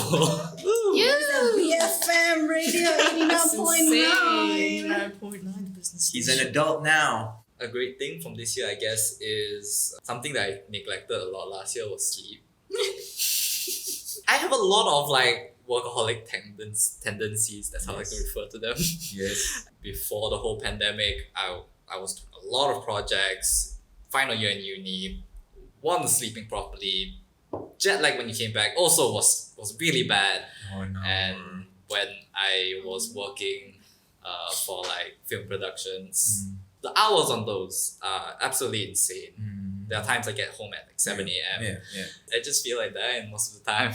BFM Radio 89.9. 89.9 business. He's an adult now. A great thing from this year, I guess, is something that I neglected a lot last year was sleep. I have a lot of like workaholic tendencies, that's how I like to refer to them. Yes. Before the whole pandemic, I was doing a lot of projects, final year in uni, wasn't sleeping properly. Jet lag when you came back also was really bad. Oh no. And when I was working for like film productions, the hours on those are absolutely insane. There are times I get home at like 7 a.m. Yeah. I just feel like that and most of the time.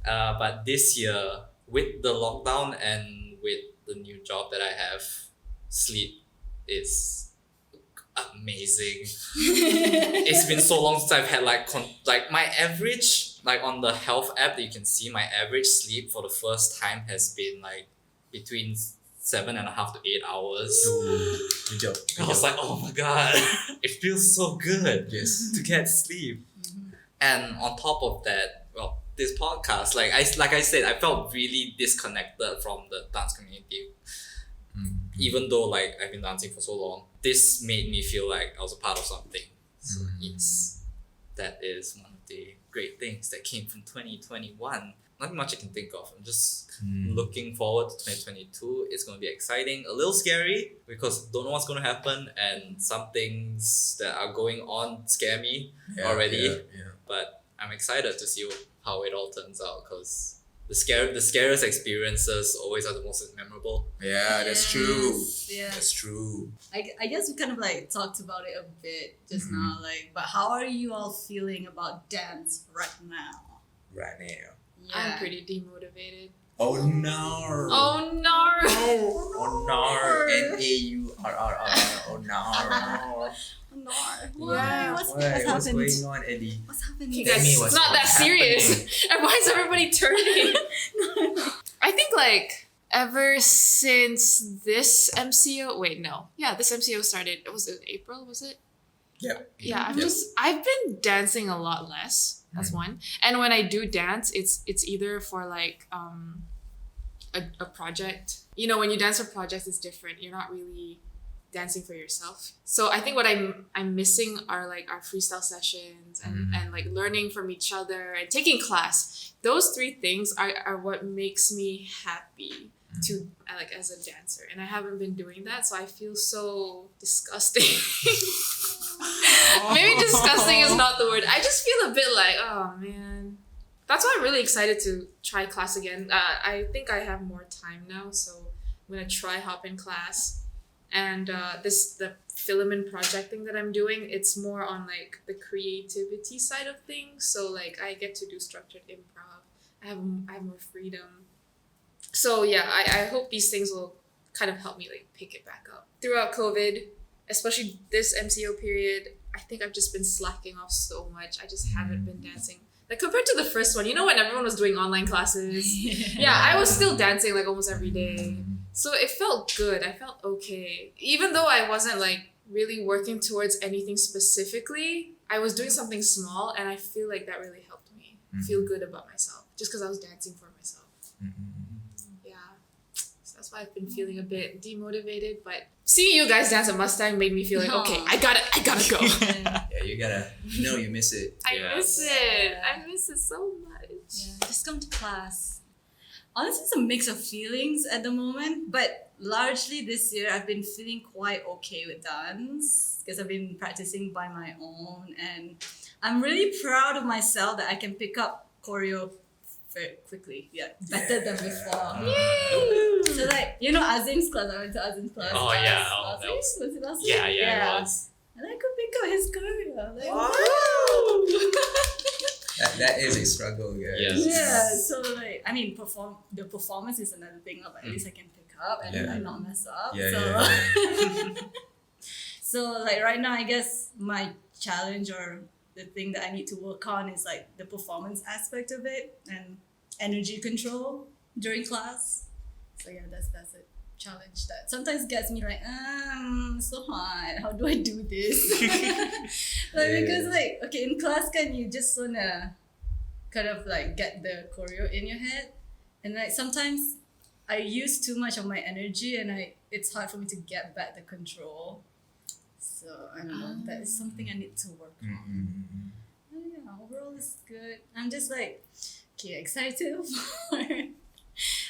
But this year, with the lockdown and with the new job that I have, sleep is amazing. It's been so long since I've had like my average, like on the health app that you can see, my average sleep for the first time has been like between 7.5 to 8 hours. Good job. I was like, oh my god, it feels so good Yes. to get sleep. And on top of that, well, this podcast, like I said, I felt really disconnected from the dance community. Even though like I've been dancing for so long, this made me feel like I was a part of something. So yes, that is one of the great things that came from 2021. Nothing much I can think of. I'm just looking forward to 2022. It's going to be exciting, a little scary because don't know what's going to happen, and some things that are going on scare me already. Yeah. But I'm excited to see how it all turns out because the scariest experiences always are the most memorable. Yeah, that's true. Yeah. That's true. I guess we kind of like talked about it a bit just now, like, but how are you all feeling about dance right now? Right now. Yeah. I'm pretty demotivated. Oh no. Oh no! Oh no. N-A-U-R-R-R. Oh no. No. Why? Yeah. What's What's happened? going on, Eddie? What's happening? You Tell guys, me it's what's not that serious. And why is everybody turning? I think like ever since this MCO, this MCO started. Was it April? Was it? Yep. Yeah, I've been dancing a lot less. That's one. And when I do dance, it's either for like a project. You know, when you dance for projects, it's different. You're not really dancing for yourself. So I think what I'm missing are like our freestyle sessions and like learning from each other and taking class. Those three things are what makes me happy to like as a dancer, and I haven't been doing that, so I feel so disgusting. Maybe disgusting is not the word. I just feel a bit like, oh man. That's why I'm really excited to try class again. I think I have more time now, so I'm gonna try hop in class. And the filament project thing that I'm doing, it's more on like the creativity side of things. So like I get to do structured improv. I have more freedom. So yeah, I hope these things will kind of help me like pick it back up. Throughout COVID, especially this MCO period, I think I've just been slacking off so much. I just haven't been dancing. Like compared to the first one, when everyone was doing online classes, yeah, I was still dancing like almost every day. So it felt good. I felt okay. Even though I wasn't like really working towards anything specifically, I was doing something small, and I feel like that really helped me feel good about myself just because I was dancing for myself. Yeah. So that's why I've been feeling a bit demotivated, but seeing you guys dance at Mustang made me feel like, okay, I gotta go. Yeah, you miss it. I miss it. I miss it so much. Yeah, just come to class. Honestly, it's a mix of feelings at the moment, but largely this year I've been feeling quite okay with dance because I've been practicing by my own, and I'm really proud of myself that I can pick up choreo very quickly. Yeah, better than before. Yay! So like, Azim's class, I went to Azim's class. Oh, yeah. Oh, last that week? was- Was it last Yeah, week? yeah, it was. And I could pick up his choreo. Like, Wow. That is a struggle, guys. Yes. Yeah, so like, I mean, the performance is another thing, but at least I can pick up and Yeah. like not mess up. Yeah, so, yeah. so like right now, I guess my challenge or the thing that I need to work on is like the performance aspect of it and energy control during class. So yeah, that's a challenge that sometimes gets me like, it's so hard. How do I do this? Because like, okay, in class you just wanna kind of like get the choreo in your head, and like sometimes I use too much of my energy, and it's hard for me to get back the control. So I don't know. That is something I need to work on. But yeah, overall it's good. I'm just like, okay, excited for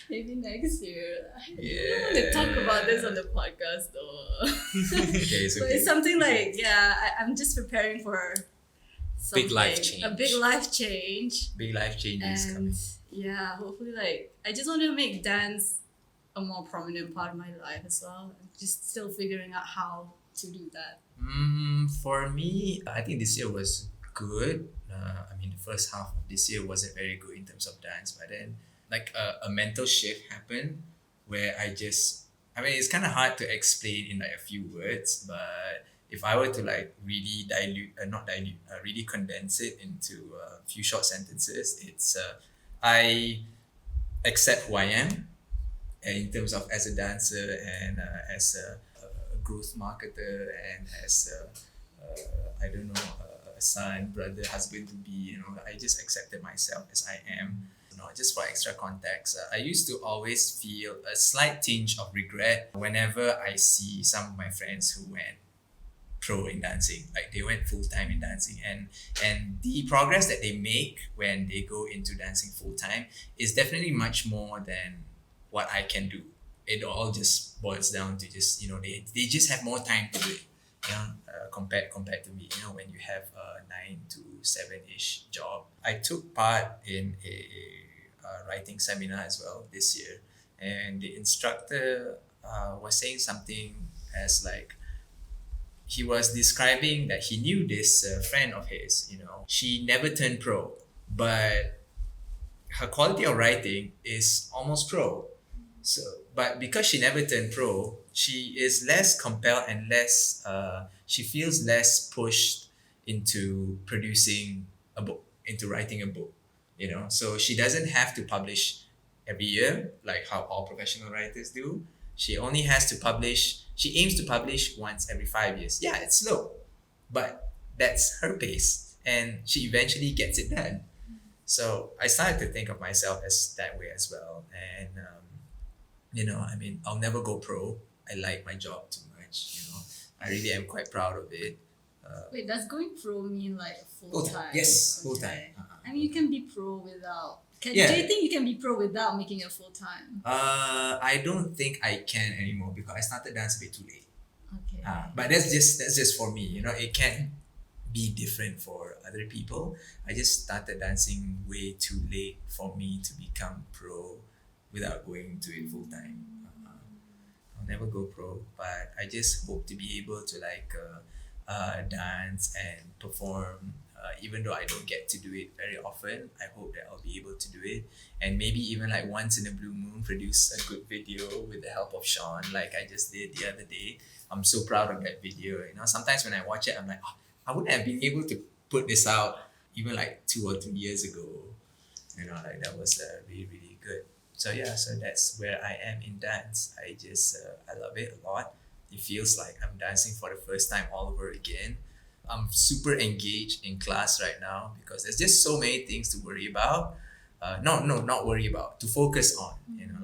maybe next year. I don't want to talk about this on the podcast though. Okay, it's But okay. it's something like, I'm just preparing for something, Big life change. a big life change. Big life changes And coming. yeah, hopefully like I just want to make dance a more prominent part of my life as well. I'm just still figuring out how to do that. For me, I think this year was good. The first half of this year wasn't very good in terms of dance, but then like a mental shift happened where it's kind of hard to explain in like a few words, but if I were to like really really condense it into a few short sentences, it's I accept who I am in terms of as a dancer and as a growth marketer and as a son, brother, husband to be. I just accepted myself as I am. Just for extra context, I used to always feel a slight tinge of regret whenever I see some of my friends who went pro in dancing, like they went full-time in dancing, and the progress that they make when they go into dancing full-time is definitely much more than what I can do. It all just boils down to just they just have more time to do it, compared to me. When you have a 9 to 7-ish job. I took part in a writing seminar as well this year, and the instructor was saying something as like, he was describing that he knew this friend of his, she never turned pro, but her quality of writing is almost pro. So, but because she never turned pro, she is less compelled and less, she feels less pushed into producing a book, into writing a book, So she doesn't have to publish every year like how all professional writers do. She only has to publish, she aims to publish once every 5 years. Yeah, it's slow, but that's her pace, and she eventually gets it done. So I started to think of myself as that way as well. And, I'll never go pro. I like my job too much, I really am quite proud of it. Wait, does going pro mean like full time? Yes, full time. I mean, you can be pro without. Do Yeah. you think you can be pro without making it full time? I don't think I can anymore because I started dance a bit too late. Okay. But that's just for me. It can be different for other people. I just started dancing way too late for me to become pro without going to it full time. I'll never go pro, but I just hope to be able to dance and perform. Even though I don't get to do it very often, I hope that I'll be able to do it, and maybe even like once in a blue moon produce a good video with the help of Sean, like I just did the other day. I'm so proud of that video. Sometimes when I watch it, I'm like, oh, I wouldn't have been able to put this out even like 2 or 3 years ago. That was really, really good. So that's where I am in dance. I love it a lot. It feels like I'm dancing for the first time all over again. I'm super engaged in class right now because there's just so many things to worry about. Not worry about, to focus on.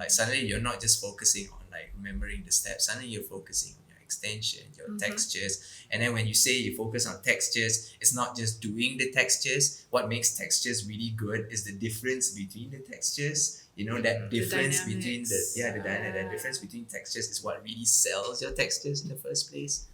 Suddenly you're not just focusing on like remembering the steps. Suddenly you're focusing on your extension, your textures. And then when you say you focus on textures, it's not just doing the textures. What makes textures really good is the difference between the textures. That difference between the difference between textures is what really sells your textures in the first place.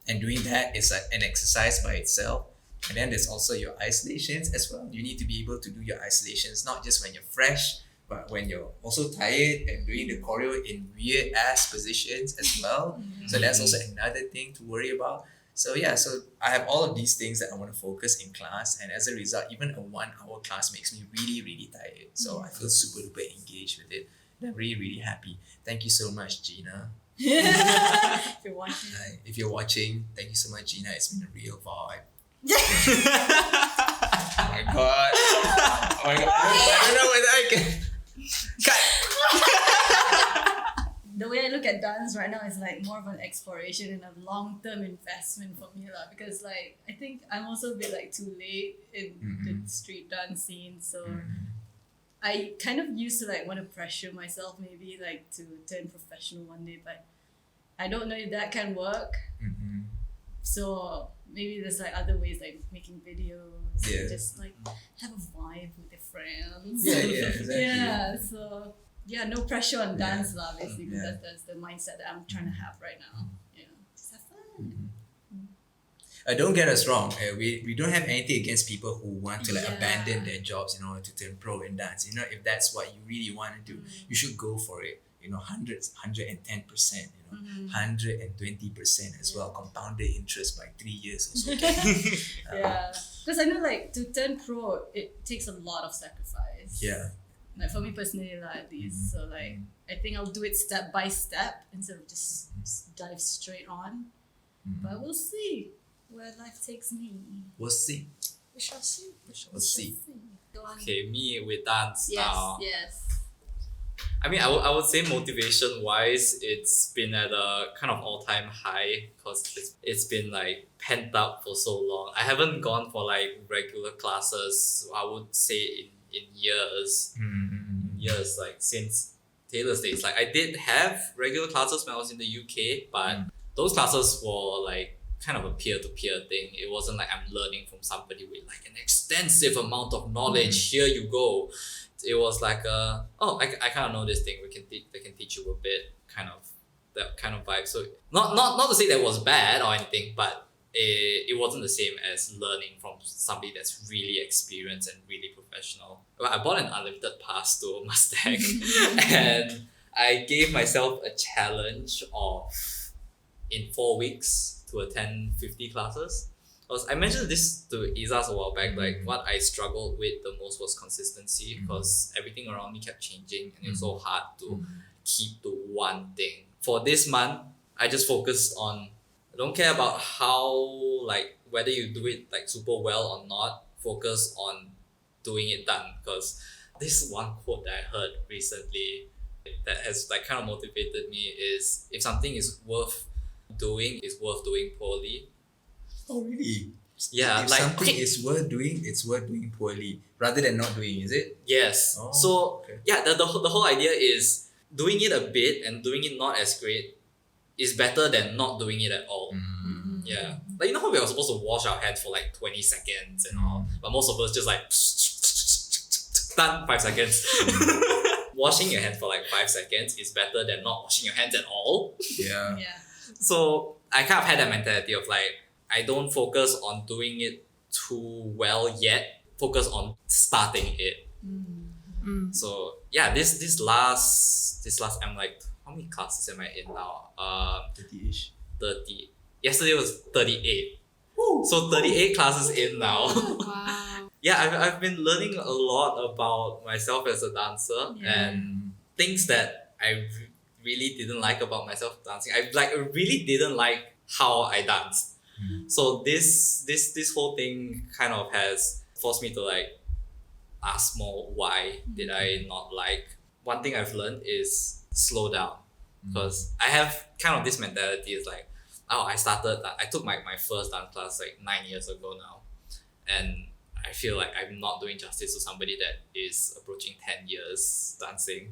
And doing that is an exercise by itself. And then there's also your isolations as well. You need to be able to do your isolations not just when you're fresh, but when you're also tired and doing the choreo in weird ass positions as well. So that's also another thing to worry about. So I have all of these things that I want to focus in class, and as a result, even a 1 hour class makes me really, really tired. So I feel super duper engaged with it. And I'm really, really happy. Thank you so much, Gina. If you're watching. If you're watching, thank you so much, Gina. It's been a real vibe. Oh my god. I don't know whether I can. Cut. The way I look at dance right now is like more of an exploration and a long-term investment for me because like I think I'm also a bit like too late in the street dance scene, so I kind of used to like want to pressure myself maybe like to turn professional one day, but I don't know if that can work. So maybe there's like other ways like making videos, and just like have a vibe with your friends. Exactly. So no pressure on dance basically, because that's the mindset that I'm trying to have right now. Just have fun. Don't get us wrong. We don't have anything against people who want to abandon their jobs in order to turn pro in dance. If that's what you really want to do, you should go for it. 110%, 120% as well. Compounded interest by 3 years or so. Because I know like to turn pro, it takes a lot of sacrifice. Like for me personally, at least. So like I think I'll do it step by step instead of just dive straight on. But we'll see where life takes me. We'll see. We shall see. We'll see. Go on. Okay, me with dance now. Yes. I mean, I would say motivation wise, it's been at a kind of all time high because it's been like pent up for so long. I haven't gone for like regular classes, I would say in years. Years, like since Taylor's days. Like I did have regular classes when I was in the UK, but those classes were like kind of a peer-to-peer thing. It wasn't like I'm learning from somebody with like an extensive amount of knowledge. Here you go. It was like I kind of know this thing. They can teach you a bit, kind of that kind of vibe. So not to say that was bad or anything, but it wasn't the same as learning from somebody that's really experienced and really professional. Well, I bought an unlimited pass to Mustang and I gave myself a challenge of in 4 weeks to attend 50 classes. I mentioned this to Izas a while back, like what I struggled with the most was consistency because everything around me kept changing and it's so hard to keep to one thing. For this month, I just focused on, I don't care about how, like whether you do it like super well or not, focus on doing it done. Because this one quote that I heard recently that has like kind of motivated me is, if something is worth doing, it's worth doing poorly. Oh really? Yeah, if like something is worth doing, it's worth doing poorly rather than not doing, is it? Yes. Oh, so okay. yeah, the whole idea is doing it a bit and doing it not as great is better than not doing it at all. Yeah. Like, you know how we were supposed to wash our hands for like 20 seconds and all, but most of us just like done 5 seconds. Washing your hands for like 5 seconds is better than not washing your hands at all. Yeah. Yeah. So I kind of had that mentality of like, I don't focus on doing it too well yet. Focus on starting it. So yeah, this last I'm like, how many classes am I in now? 30-ish. 30. Yesterday was 38. So 38 classes in now. Wow. Yeah, I've been learning a lot about myself as a dancer and things that I really didn't like about myself dancing. I really didn't like how I danced. So this whole thing kind of has forced me to like ask more, why did I not like. One thing I've learned is slow down, because I have kind of this mentality is like, oh, I took my first dance class like 9 years ago now, and I feel like I'm not doing justice to somebody that is approaching 10 years dancing,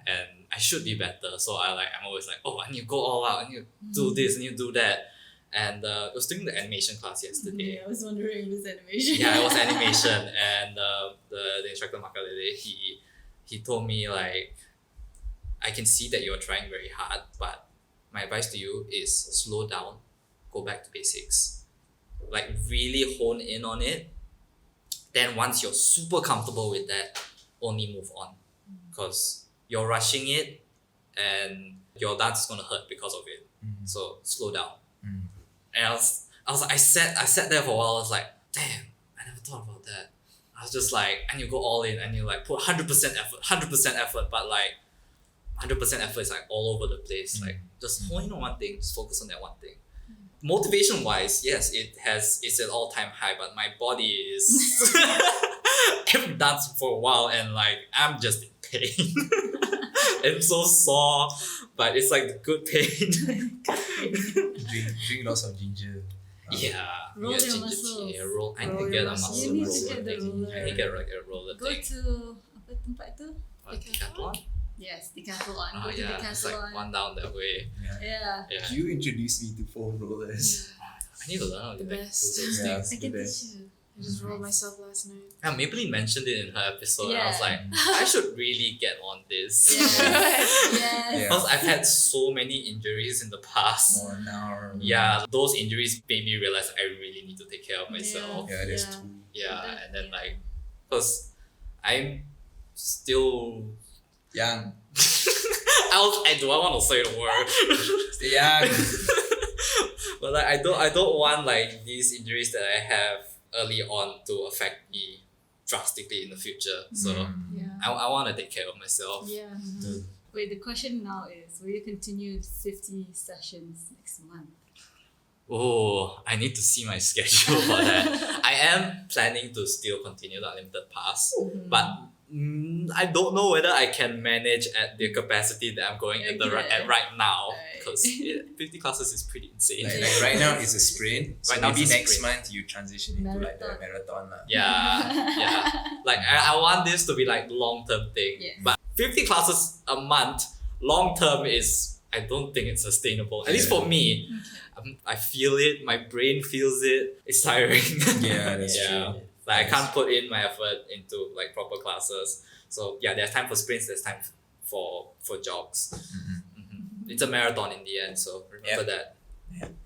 and I should be better. So I'm always like, oh, I need to go all out, I need to do this, I need to do that. And I was doing the animation class yesterday. Yeah, I was wondering if it's animation. Yeah, it was animation, and the instructor Makalele, he told me like, I can see that you're trying very hard, but my advice to you is slow down, go back to basics, like really hone in on it. Then once you're super comfortable with that, only move on, because you're rushing it, and your dance is gonna hurt because of it. So slow down. And I sat there for a while. I was like, damn, I never thought about that. I was just like, and you go all in, and you like put 100% effort, but like 100% effort is like all over the place. Like just hone in on one thing, just focus on that one thing. Motivation wise, yes, it's at all time high, but my body is I haven't danced for a while, and like I'm just in pain. I'm so sore, but it's like the good pain. Drink lots of ginger. Yeah, Roll yeah, your ginger muscles. tea. I need Roll to your get a muscles. muscle You need to roller get the thing. roller. I need to get like a roller Go thing. to apa tempat tu? Decathlon? Yes, Decathlon. Go to Yeah, it's like Decathlon. one down that way. Yeah. Yeah. You introduced me to foam rollers. I need to learn how to The like, do best. those Yeah. things. I can the teach you. I just rolled myself last night. Yeah, Maybelline mentioned it in her episode. And I was Yeah. like, I should really get on this. Yes. Yes. Yeah. Because I've had so many injuries in the past. More now. Yeah, those injuries made me realize I really need to take care of myself. Yeah, there's Yeah. two. Yeah, and then like, because I'm still Young. I want to say the word. Stay young. But like I don't want like these injuries that I have early on to affect me drastically in the future. So Yeah. I want to take care of myself. Yeah. Betul. Wait, the question now is, will you continue 50 sessions next month? Oh, I need to see my schedule for that. I am planning to still continue the unlimited pass, but I don't know whether I can manage at the capacity that I'm going at Okay. right now, Right. because 50 classes is pretty insane. Like right now it's a sprint. So Right now maybe it's a next sprint. month you transition into like the marathon lah. Yeah. Like I want this to be like long term thing. Yes. But 50 classes a month, long term is, I don't think it's sustainable. At least for me. I feel it, my brain feels it. It's tiring. Yeah, that's Yeah. true. Like I can't put in my effort into like proper classes. So yeah, there's time for sprints, there's time for jogs. It's a marathon in the end, so remember that.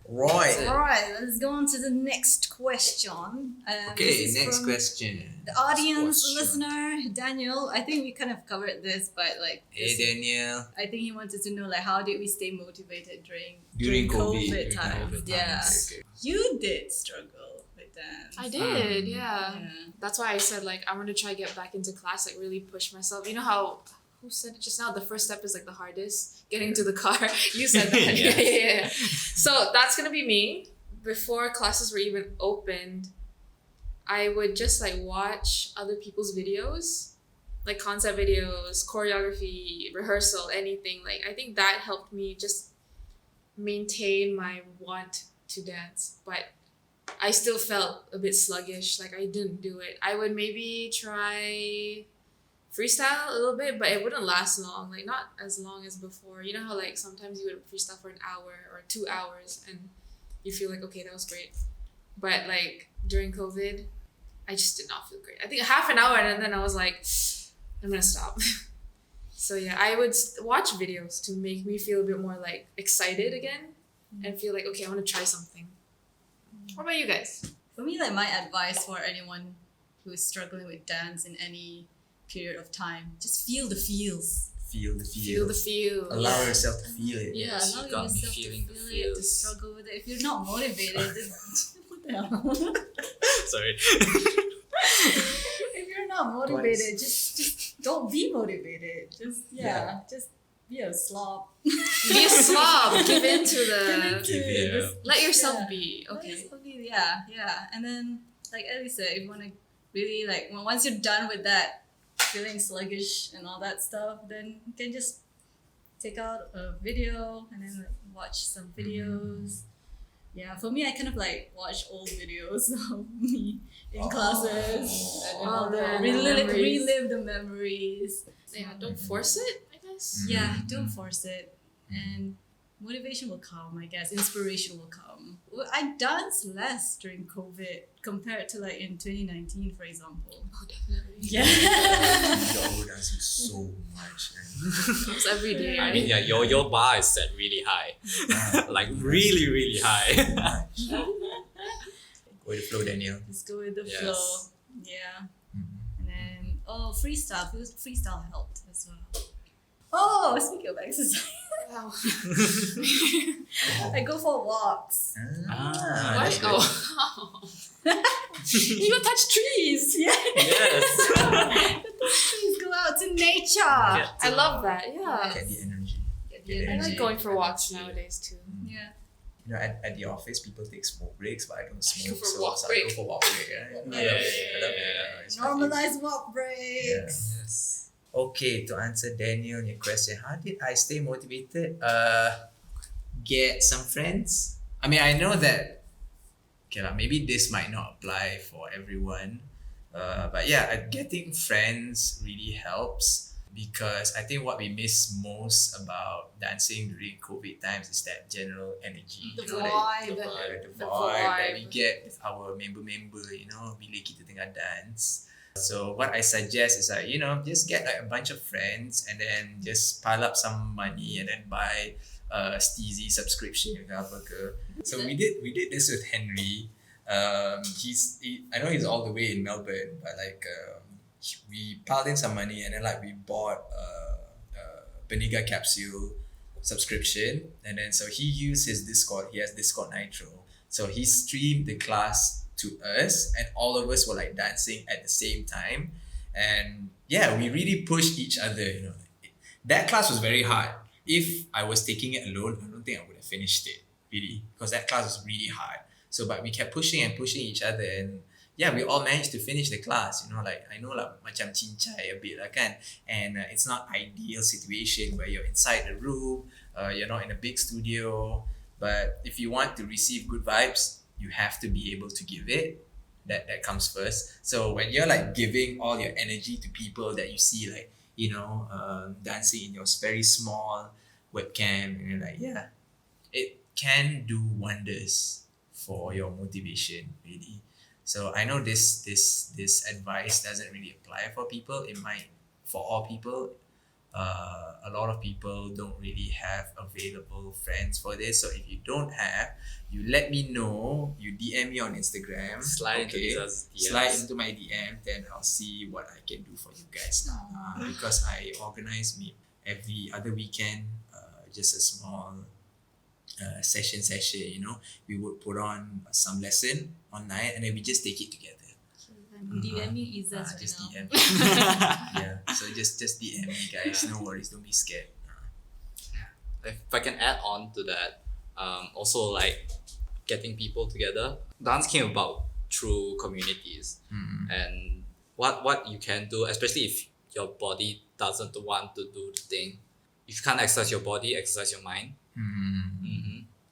Right. Alright, let's go on to the next question. Okay, This is next from question. The audience, Question. listener, Daniel. I think we kind of covered this, but like, Hey Daniel. I think he wanted to know like how did we stay motivated During COVID. COVID times? COVID Yeah, times. Okay. you did struggle with that. I did, yeah. Yeah. That's why I said like I want to try get back into class, like really push myself. You know how who said it just now? The first step is like the hardest. Getting into the car. You said that. Yes. yeah. So that's gonna be me. Before classes were even opened, I would just like watch other people's videos, like concept videos, choreography, rehearsal, anything. Like I think that helped me just maintain my want to dance. But I still felt a bit sluggish, like I didn't do it. I would maybe try freestyle a little bit, but it wouldn't last long, like not as long as before. You know how like sometimes you would freestyle for an hour or 2 hours and you feel like, okay, that was great. But like during COVID, I just did not feel great. I think half an hour and then I was like, I'm gonna stop. So yeah, I would watch videos to make me feel a bit more like excited again and feel like, okay, I want to try something. What about you guys? For me, like my advice for anyone who is struggling with dance in any period of time, just feel the feels. Feel the Feel the feel. Allow yourself to feel it. Yeah, Yes, allow you got me yourself to feeling the feel it, to feels. struggle with it. If you're not motivated, then what the hell? Sorry. If you're not motivated, just don't be motivated. Just just be a slob. Be a slob. Give in to Give the. into Give in. this- Let yourself yeah. be. Let Okay. yourself be, yeah. And then, like Ellie said, if you want to really once you're done with that feeling sluggish and all that stuff, then you can just take out a video and then watch some videos. Yeah, for me, I kind of watch old videos of me in classes and then Oh, man, relive memories. the memories. Yeah, don't force it, I guess. Yeah, don't force it. And motivation will come, I guess. Inspiration will come. Well, I danced less during COVID compared to in 2019, for example. Oh, definitely. Yeah. You're dancing so much. Almost every day. I mean, yeah, your bar is set really high. Like really, really high. Much. Go with the flow, Daniel. Just go with the Yes. flow. Yeah. Mhm. And then, freestyle. Freestyle helped as well. Oh, speaking of exercise, Wow. I go for walks. Ah, Why? that's good. Oh. You go touch trees. Yeah. Yes. Please go out to nature. I love that. Yeah. Get the energy. Get the the I energy. like going for walks Energy. nowadays too. Yeah. You know, at the office, people take smoke breaks, but I don't smoke, for so walk I break. go for walk break. Yeah. I love it. I love it. It's my favorite. Normalize walk breaks. Yes. Okay, to answer Daniel your question, how did I stay motivated? Get some friends. I mean, I know that. Okay, maybe this might not apply for everyone, but yeah, getting friends really helps because I think what we miss most about dancing during COVID times is that general energy. The you know, that- vibe. the The vibe that we vibe. get with our member, bila kita tengah dance. So what I suggest is just get a bunch of friends and then just pile up some money and then buy a Steezy subscription ke apa ke. So we did this with Henry. I know he's all the way in Melbourne, but we piled in some money and then we bought a Beniga capsule subscription, and then so he used his Discord. He has Discord Nitro, so he streamed the class to us, and all of us were dancing at the same time, and yeah, we really pushed each other. That class was very hard. If I was taking it alone, I don't think I would have finished it really, because that class was really hard. So, but we kept pushing and pushing each other, and yeah, we all managed to finish the class. I know macam cincai a bit lah kan, and it's not ideal situation where you're inside the room, you're not in a big studio, but if you want to receive good vibes, you have to be able to give it. That comes first. So when you're giving all your energy to people that you see dancing in your very small webcam, and you're it can do wonders for your motivation really. So I know this advice doesn't really apply for people. It might for all people. A lot of people don't really have available friends for this. So if you don't have, you let me know. You DM me on Instagram. Slide into Lisa's DMs. Slide into my DM. Then I'll see what I can do for you guys. Because I organize meet every other weekend. Just a small session. We would put on some lesson online and then we just take it together. I'm DMing Izzaz right Just now. DM. Yeah. So just DM me, guys. No worries. Don't be scared. If I can add on to that, also getting people together. Dance came about through communities, and what you can do, especially if your body doesn't want to do the thing, if you can't exercise your body, exercise your mind.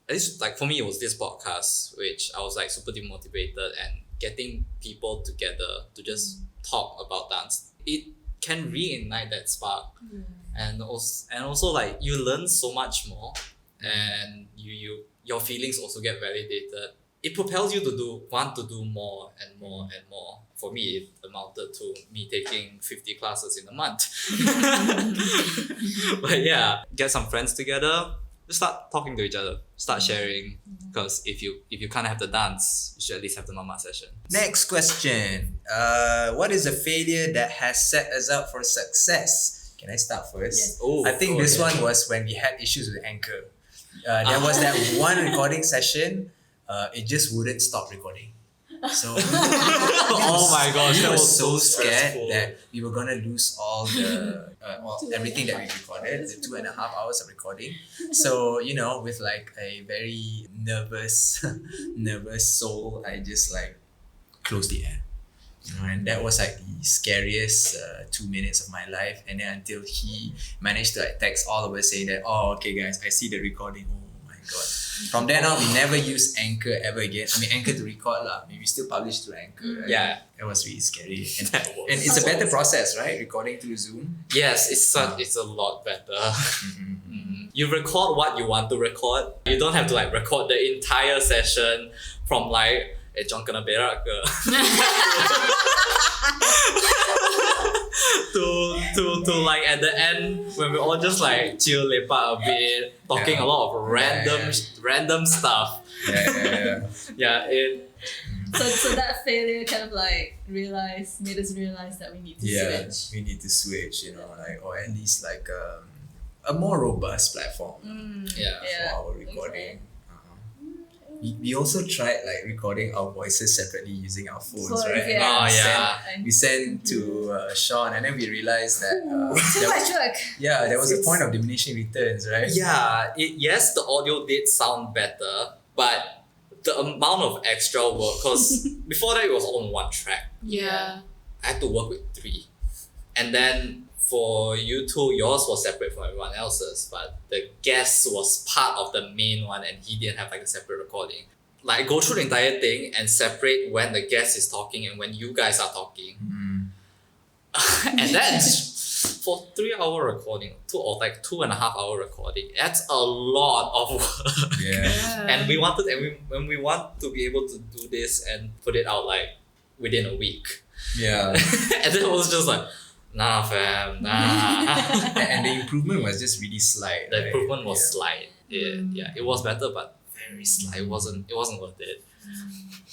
At least for me, it was this podcast, which I was super demotivated, and getting people together to just talk about dance, it can reignite that spark. And also you learn so much more, and your feelings also get validated. It propels you to want to do more and more and more. For me, it amounted to me taking 50 classes in a month. But yeah, get some friends together, just start talking to each other, start sharing. Because if you can't have the dance, you should at least have the mama session. Next question. What is a failure that has set us up for success? Can I start first? Yes. Oh, I think this one was when we had issues with Anchor. There was that one recording session. It just wouldn't stop recording. So Oh my gosh, we that were was so so scared stressful. that we were gonna lose all the everything that we recorded, the 2.5 hours of recording. So with like a very nervous soul, I just like closed the app. And that was like the scariest 2 minutes of my life. And then until he managed to like text all of us saying that, oh, okay guys, I see the recording. Oh my god. From then on, we never used Anchor ever again. I mean, Anchor to record lah. I mean, we still publish through Anchor. Right? Yeah. That was really scary. And, That was and it's a better process, right? Recording through Zoom. Yes, it's a lot better. Mm-hmm. You record what you want to record. You don't have to like record the entire session from like John kena berak ke to like at the end when we all just like chill lepak a bit, talking a lot of random stuff. Yeah. It So that failure kind of like made us realize that we need to switch. We need to switch, or at least like a more robust platform for our recording. We also tried like recording our voices separately using our phones, right? Yeah. Oh yeah. We sent to Sean, and then we realized that Too much work. there was a point of diminishing returns, right? Yeah, yes, the audio did sound better, but the amount of extra work, because before that it was all on one track. Yeah. I had to work with 3. And then for you two, yours was separate from everyone else's, but the guest was part of the main one and he didn't have like a separate recording. Like go through the entire thing and separate when the guest is talking and when you guys are talking. And then for 3-hour recording, 2.5 hour recording, that's a lot of work. Yeah. And when we want to be able to do this and put it out like within a week. Yeah. And then it was just like, nah fam, nah. And the improvement was just really slight. The right? improvement was slight. It was better but very slight. It wasn't worth it.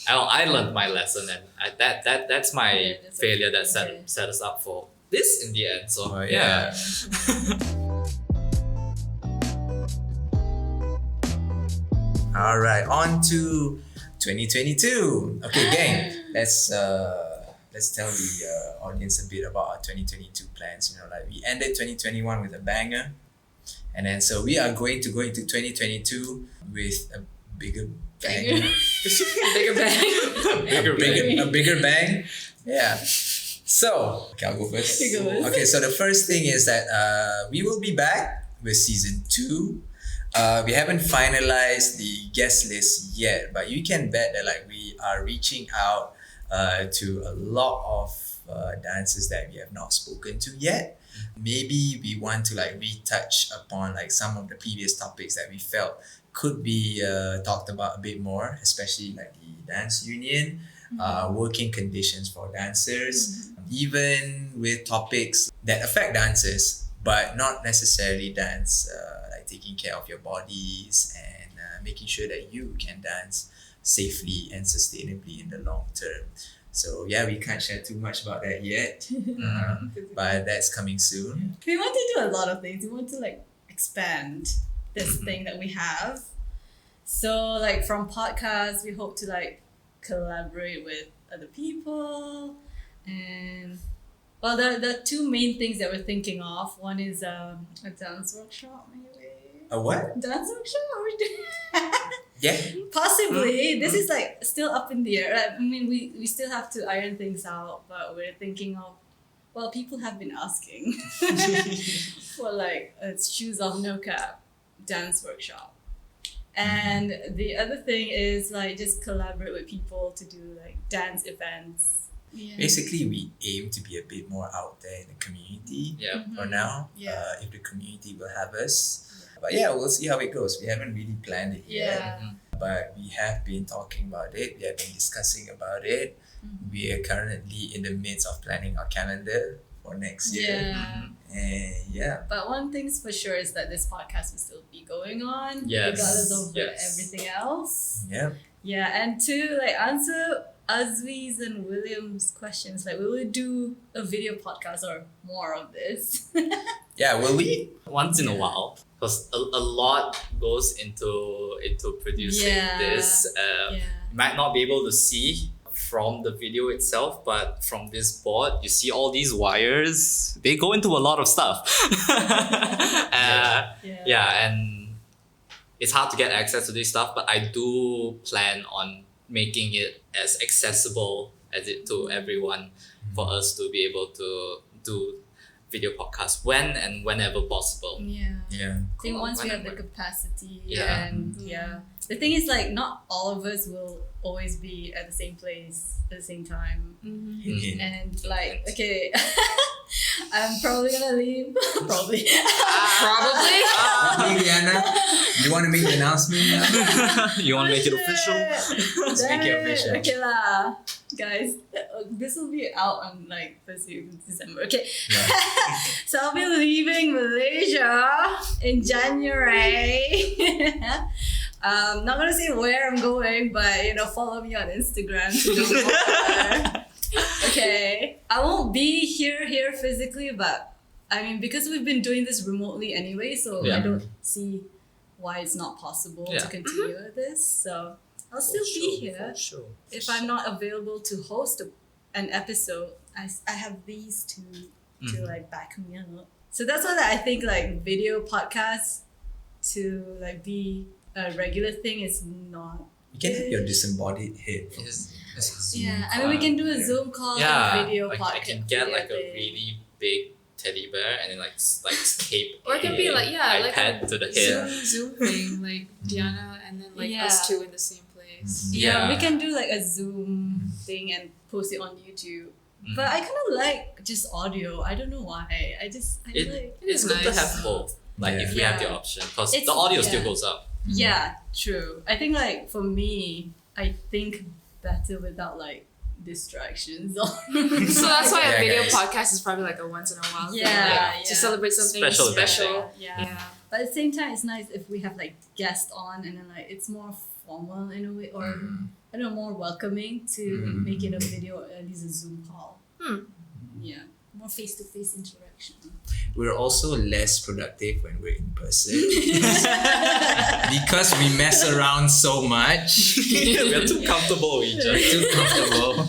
I learned my lesson and that's my That's failure that okay. set us up for this in the end. So Oh, yeah. All right, on to 2022. Okay, gang, let's tell the audience a bit about our 2022 plans. We ended 2021 with a banger, and then so we are going to go into 2022 with a bigger bang. Bigger bang. A bigger bang. Yeah. So, okay, I'll go first. You go first. Okay, so the first thing is that we will be back with season 2. We haven't finalized the guest list yet, but you can bet that we are reaching out to a lot of dancers that we have not spoken to yet. Maybe we want to retouch upon some of the previous topics that we felt could be talked about a bit more, especially the dance union, working conditions for dancers, even with topics that affect dancers but not necessarily dance, like taking care of your bodies and making sure that you can dance safely and sustainably in the long term. So yeah, we can't share too much about that yet, but that's coming soon. We want to do a lot of things. We want to expand this thing that we have. So from podcasts, we hope to collaborate with other people, and the 2 main things that we're thinking of. One is a dance workshop, maybe. A what? Dance workshop? Are we doing? Yeah. Possibly. This is still up in the air. I mean, we still have to iron things out, but we're thinking of. Well, people have been asking for it's Shoes Off No Cap dance workshop. And the other thing is just collaborate with people to do dance events. Yeah. Basically, we aim to be a bit more out there in the community for now. Yeah. If the community will have us. But yeah, we'll see how it goes. We haven't really planned it yet. But we have been talking about it. We have been discussing about it. We are currently in the midst of planning our calendar for next year. Yeah. And yeah. But one thing's for sure is that this podcast will still be going on, Yes. regardless of Yes. everything else. Yeah. Yeah, and to like answer Azwi's and William's questions, like we will do a video podcast or more of this. Yeah, will we? Once in a while, because a lot goes into producing Yeah. this. Yeah. You might not be able to see from the video itself, but from this board, you see all these wires. They go into a lot of stuff. Yeah, and it's hard to get access to this stuff, but I do plan on making it as accessible as it to everyone for us to be able to do video podcasts when and whenever possible. Yeah. Yeah. I think once we have the Whenever. capacity Yeah. and the thing is like not all of us will always be at the same place at the same time. Mm-hmm. And like, okay, I'm probably gonna leave. Probably. Probably. Hey, Diana, you want to make the announcement now? You want to make it official? Let's make it official. Okay lah, guys. This will be out on like first week of December. Okay. Yeah. So I'll be leaving Malaysia in January. Not gonna say where I'm going, but follow me on Instagram to know more. Okay. I won't be here physically, but I mean because we've been doing this remotely anyway, so I Yeah. don't see why it's not possible to Yeah. continue with this. So I'll still be here. For sure. If I'm not available to host an episode, I have these two to like back me up. So that's why I think like video podcasts to like be a regular thing is not. You can have your disembodied head. Yeah, I mean we can do a Zoom call Yeah, and video like podcast. I can get like a really big teddy bear and then like tape Or it can be like like iPad a to the head. Zoom thing, like Diana and then like us two in the same place. Yeah, we Yeah. can do like a Zoom thing and post it on YouTube. But I kind of like just audio. I don't know why. I like. It's good to have both. Like if we have the Yeah. option, because It's- the audio still yeah. goes up. Yeah, true. I think like for me, I think better without like distractions. So that's why a Yeah, video guys. podcast is probably like a once in a while thing, Yeah, like, yeah. to celebrate something Special special. yeah. Yeah. But at the same time, it's nice if we have like guests on and then like it's more formal in a way, or I don't know, more welcoming to make it a video or at least a Zoom call. Yeah, more face-to-face interaction. We're also less productive when we're in person because we mess around so much. We're too comfortable with each other. Too comfortable.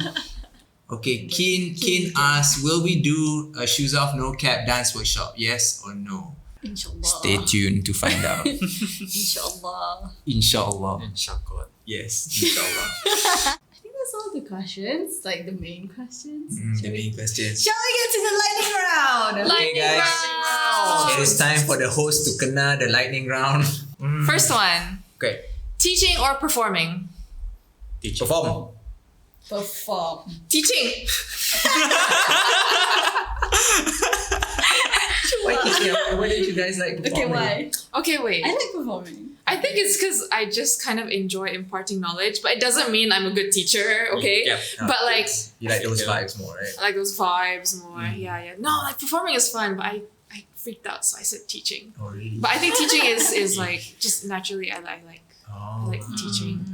Okay, Keen asks, will we do a shoes off no cap dance workshop? Yes or no? Inshallah. Stay tuned to find out. Inshallah. Inshallah. In Shakot. Yes, inshallah. I think that's all the questions, like the main questions. The main questions. Shall we get to the lightning round? Okay, guys. It is time for the host to kena the lightning round. First one. Okay, Teaching or performing? Teacher. perform. Perform. Teaching. Why don't you guys like Okay, why? Okay, wait. I like performing. I think it's because I just kind of enjoy imparting knowledge, but it doesn't mean I'm a good teacher, okay? Yeah. But like, You like those vibes more, right? I like those vibes more. Yeah. No, like performing is fun, but I freaked out, so I said teaching. Oh, really? But I think teaching is like just naturally I like teaching.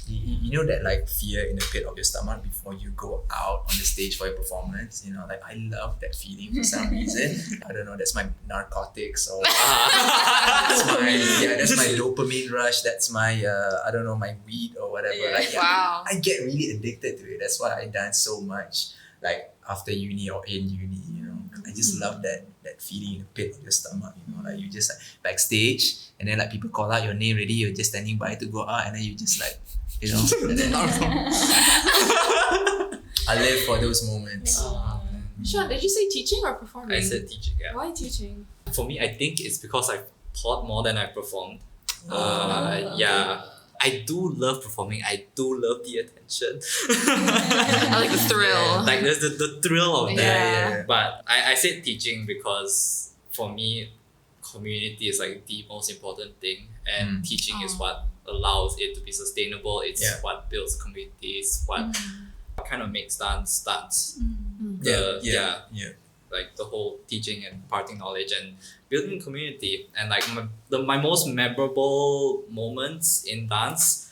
You know that like fear in the pit of your stomach before you go out on the stage for your performance, like I love that feeling for some reason. I don't know, that's my narcotics or that's my dopamine rush, that's my I don't know, my weed or whatever. Yeah. Like Wow. I get really addicted to it. That's why I dance so much, like after uni or in uni, I just love that feeling in the pit of your stomach, like you just like backstage and then like people call out your name already, you're just standing by to go out and then you just like, and then I live for those moments. Sean, did you say teaching or performing? I said teaching. Yeah. Why teaching? For me, I think it's because I taught more than I performed. Yeah. I do love performing. I do love the attention. I like the thrill. Like there's the thrill of that. Yeah. But I said teaching because for me, community is like the most important thing, and teaching is what allows it to be sustainable. It's what builds communities. What kind of makes dance. Yeah. like the whole teaching and imparting knowledge and building community. And like my most memorable moments in dance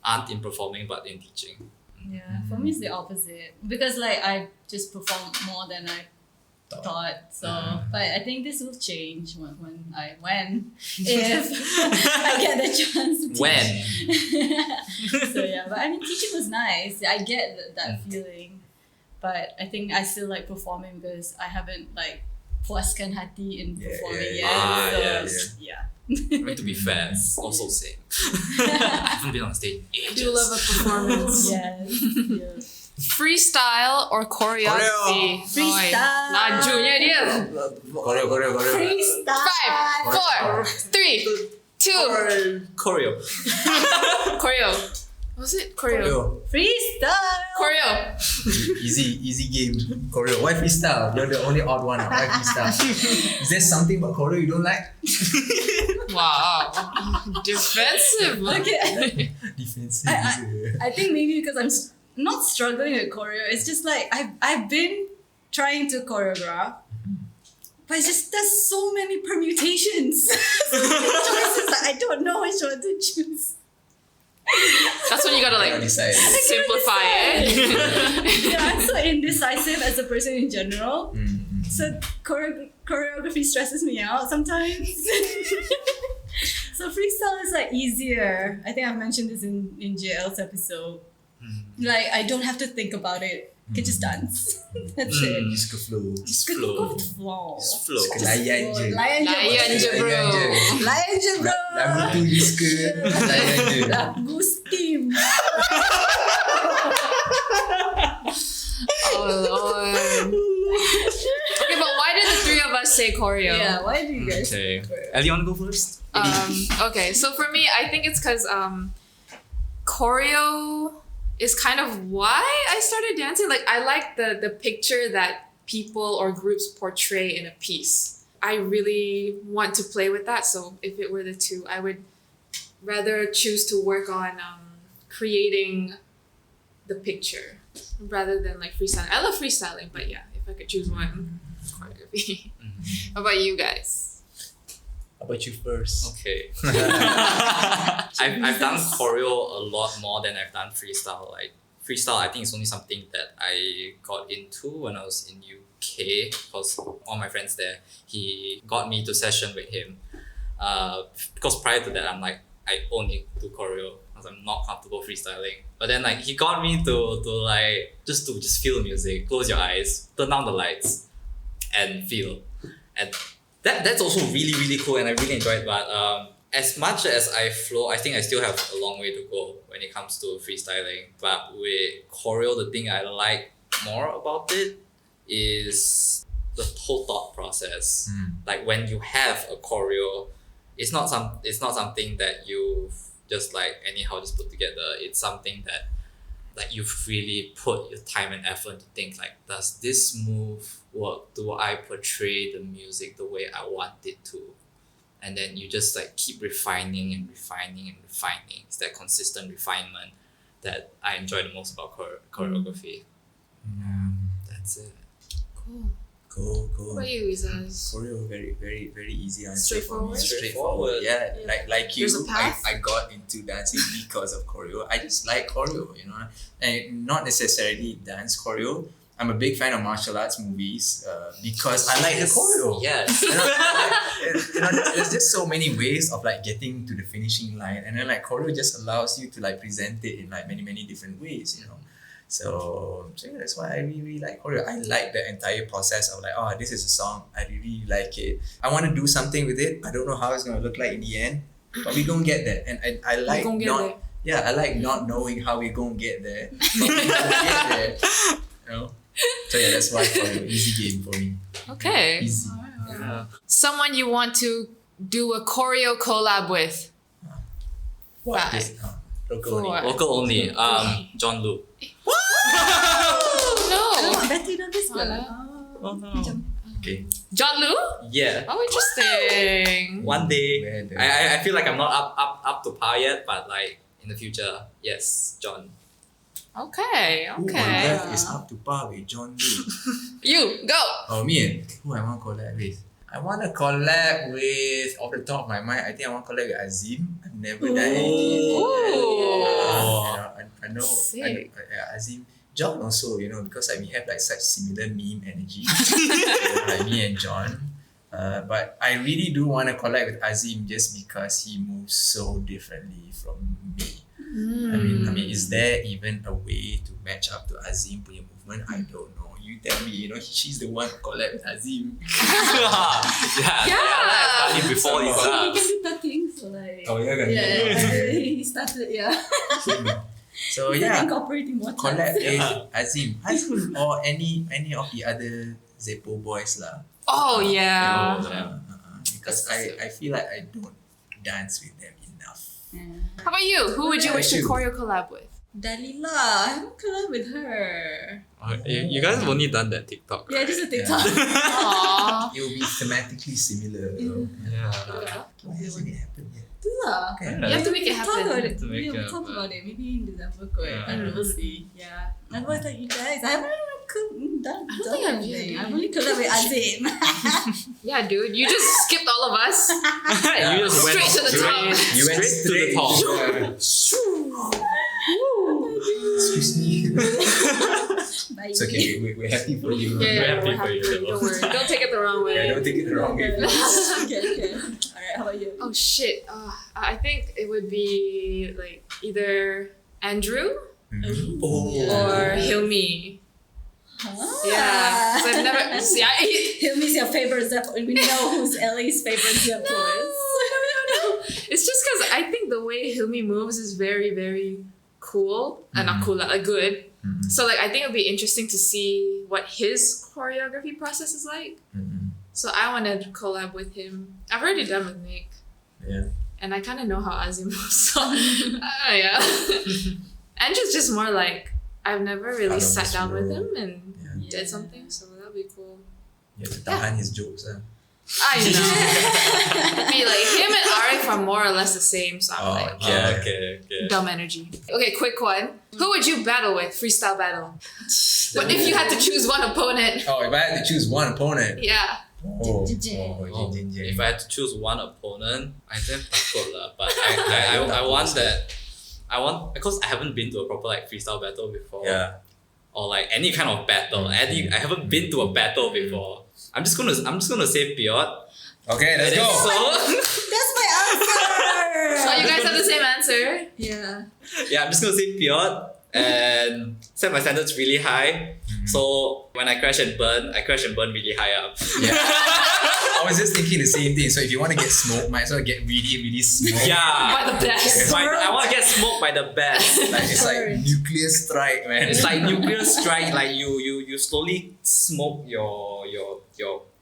aren't in performing but in teaching. Yeah, for me it's the opposite because like I just performed more than I thought. So, but I think this will change when if I get the chance to teach. When? So yeah, but I mean teaching was nice. I get that feeling, but I think I still like performing because I haven't like puaskan hati in performing yet. Yeah. I mean, to be fair, it's also same. I haven't been on stage in I ages. do love a performance. Yes. Freestyle or choreography? Freestyle. Lajunya dia. Choreo. Freestyle. 5, 4, 3, 2. Choreo. Choreo. Was it choreo? Freestyle. Choreo. Easy game. Choreo. Why freestyle? You're the only odd one. Why freestyle? Is there something about choreo you don't like? Wow. Defensive. Okay. Defensive. I think maybe because I'm not struggling with choreo. It's just like I've been trying to choreograph, but it's just there's so many permutations, so many choices that I don't know which one to choose. That's when you gotta like Decide. simplify it. Yeah, I'm so indecisive as a person in general. So choreography stresses me out sometimes. So freestyle is like easier. I think I've mentioned this in JL's episode. Like I don't have to think about it. I can just dance. That's it. Just go flow. Just Go flow. with the flow. Just flow. Just layan je. Layan je. Layan je bro. Layan je bro. Lagu tu suka. Layan je. Lagu steam. Oh lord. Okay, but why did the three of us say choreo? Yeah, why do you guys Okay. choreo? Ellie, you want to go first? Okay, so for me, I think it's because choreo is kind of why I started dancing. Like I like the picture that people or groups portray in a piece. I really want to play with that. So if it were the two, I would rather choose to work on creating the picture rather than like freestyling. I love freestyling, but yeah, if I could choose one, choreography. How about you guys? How about you first? Okay. I've done choreo a lot more than I've done freestyle. Like freestyle, I think it's only something that I got into when I was in UK because one of my friends there, he got me to session with him. Because prior to that, I'm like, I only do choreo because I'm not comfortable freestyling. But then like he got me to like just feel music, close your eyes, turn down the lights, and feel. And that's also really, really cool and I really enjoy it. But as much as I flow, I think I still have a long way to go when it comes to freestyling. But with choreo, the thing I like more about it is the whole thought process. Like when you have a choreo, it's not something that you just like anyhow just put together. It's something that like you've really put your time and effort to think like, does this move work? Do I portray the music the way I want it to? And then you just like keep refining and refining and refining. It's that consistent refinement that I enjoy the most about choreography. That's it. Cool. Cool. What about you, Izaz? Choreo, very easy answer for me. Straightforward? Straightforward. Yeah, like you, There's a path? I got into dancing because of choreo. I just like choreo, and not necessarily dance choreo. I'm a big fan of martial arts movies because I like the choreo. Yes. There's just so many ways of like getting to the finishing line, and then like choreo just allows you to like present it in like many different ways, So yeah, that's why I really like choreo. I like the entire process of like, oh, this is a song. I really like it. I want to do something with it. I don't know how it's gonna look like in the end, but we're gonna get there. And I like gonna get not. there. Yeah, I like not knowing how we're gonna get there. But we're gonna get there. So yeah, that's why choreo easy game for me. Okay. Easy. Yeah. Someone you want to do a choreo collab with? What? Five. Just, local only. 4. Local only. John Lu. No. Betty dah habis ke? Oh no. Okay. John Lu? Yeah. Oh, interesting. One day. Where the- I feel like I'm not up to par yet, but like in the future, yes, John. Okay. Who on earth is up to par with John Woo? You go. Oh, me. Who I want to collab with? I want to collab with, off the top of my mind, I think I want to collab with Azim. I've never done anything. I know. Sick. Azim. John also, because we have like such similar meme energy. Like me and John. But I really do want to collab with Azim just because he moves so differently from me. I mean, is there even a way to match up to Azim punya movement? I don't know. You tell me. She's the one who collab with Azim. Yeah. Before he So he starts. can do tucking, so like. Oh, yeah, kan? He started, So Started incorporating more collab times. with Azim or any of the other Zeppo boys lah. Oh yeah. Because I feel like I don't dance with them enough. How about you? Who would you wish to You. choreo collab with? Dalila, I haven't collabed with her. You guys have only done that TikTok. Yeah, just a TikTok. Aww. It will be thematically similar. Yeah. Why hasn't it happened yet? Itulah. Okay. You have to make it Talk about happen. it. To make We'll it talk happen. about it. Maybe in December kot. Yeah. I don't know, we'll see. Yeah. Otherwise, like you guys, I haven't done I don't think I've anything. really- I've only collabed with Azim. Yeah, dude. You just skipped all of us. You just went Straight to the top. You went straight to the top. Excuse me. Bye. It's okay. We're happy for you. Yeah, happy we're for happy you. for you. Don't worry. Don't take it the wrong way. Yeah, don't take it the wrong way. okay. Alright, how about you? Oh shit. I think it would be like either Andrew or Hilmi. Yeah. 'Cause I've never. See, Hilmi's your favorite Zeppo, and we know who's Ellie's favorite Zeppo is. It's just because I think the way Hilmi moves is very, very cool. Not cool, like good. So like I think it'd be interesting to see what his choreography process is like. So I want to collab with him. I've already done with Nick. Yeah. And I kind of know how Azim moves. So yeah. Andrew's just more like I've never really Out of sat this down with world. him and Yeah. did something. So that'd be cool. You have to tahan his jokes. I know. Be like him and Arif are more or less the same. So I'm like. Yeah. Okay. Dumb energy. Okay, quick one. Who would you battle with? Freestyle battle. But if you had to choose one opponent, Oh, if I had to choose one opponent. yeah. If I had to choose one opponent, I think takut lah. But I want that. I want because I haven't been to a proper like freestyle battle before. Yeah. Or like any kind of battle. I haven't been to a battle before. I'm just gonna say Piot. Okay, let's go. So That's my answer! Oh, you guys have the same answer? Yeah. yeah, I'm just gonna say Piot and set my standards really high. So when I crash and burn really high up. Yeah. I was just thinking the same thing. So if you want to get smoked, might as well get really, really smoked. Yeah. By the best. I want to get smoked by the best. Like it's like Sorry. nuclear strike, man. It's like nuclear strike. Like you slowly smoke your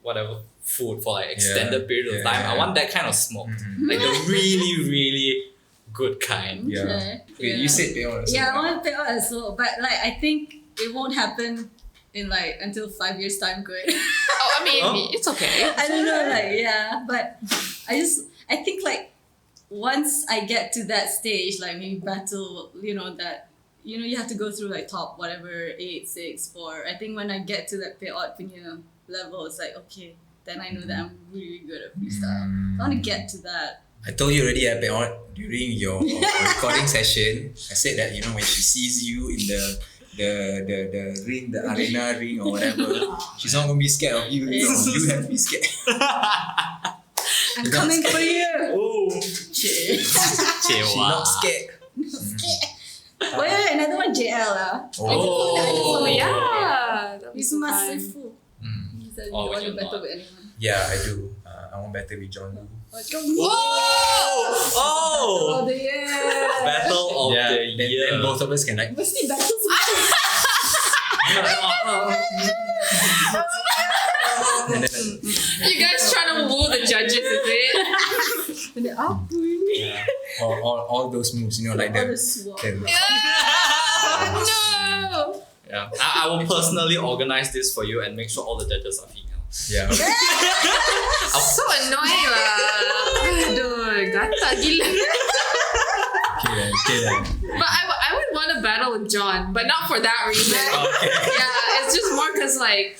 whatever food for like extended period of time. I want that kind of smoke, like the really really good kind. Yeah. Okay. Wait, you said Peon also. Yeah, I want to pay out as well. But like I think it won't happen in like until 5 years time good. Oh, I mean, Oh. it's okay. I don't know, like yeah. But I think like once I get to that stage, like maybe battle, you have to go through like top whatever 8, 6, 4. I think when I get to that payout level, it's like okay, then I know that I'm really good at freestyle. I want to get to that. I told you already, Peon, during your recording session, I said that when she sees you in the ring, the arena ring or whatever, she's not gonna be scared of you. Yes. No, you have to be scared. I'm coming for you. Oh, She's not scared. Wait, another one, JL Oh, Oh, yeah. That'd be He's so massive fun. fool. Mm. He said, Oh, you when want to you're battle not. with anyone. Yeah, I do. I want better with John Woo. oh, Oh, the year. battle of the then, year. then both of us can like. Mesti battles. And then, You guys trying to woo the judges, is it? And then apa ini? Yeah. all those moves, like All the. the swap. the No! Yeah, I will personally organize this for you and make sure all the judges are female. yeah. So annoying lah. Aduh, gatal gila. Okay then. But I would want to wanna battle with John, but not for that reason. Okay. Yeah, it's just more because like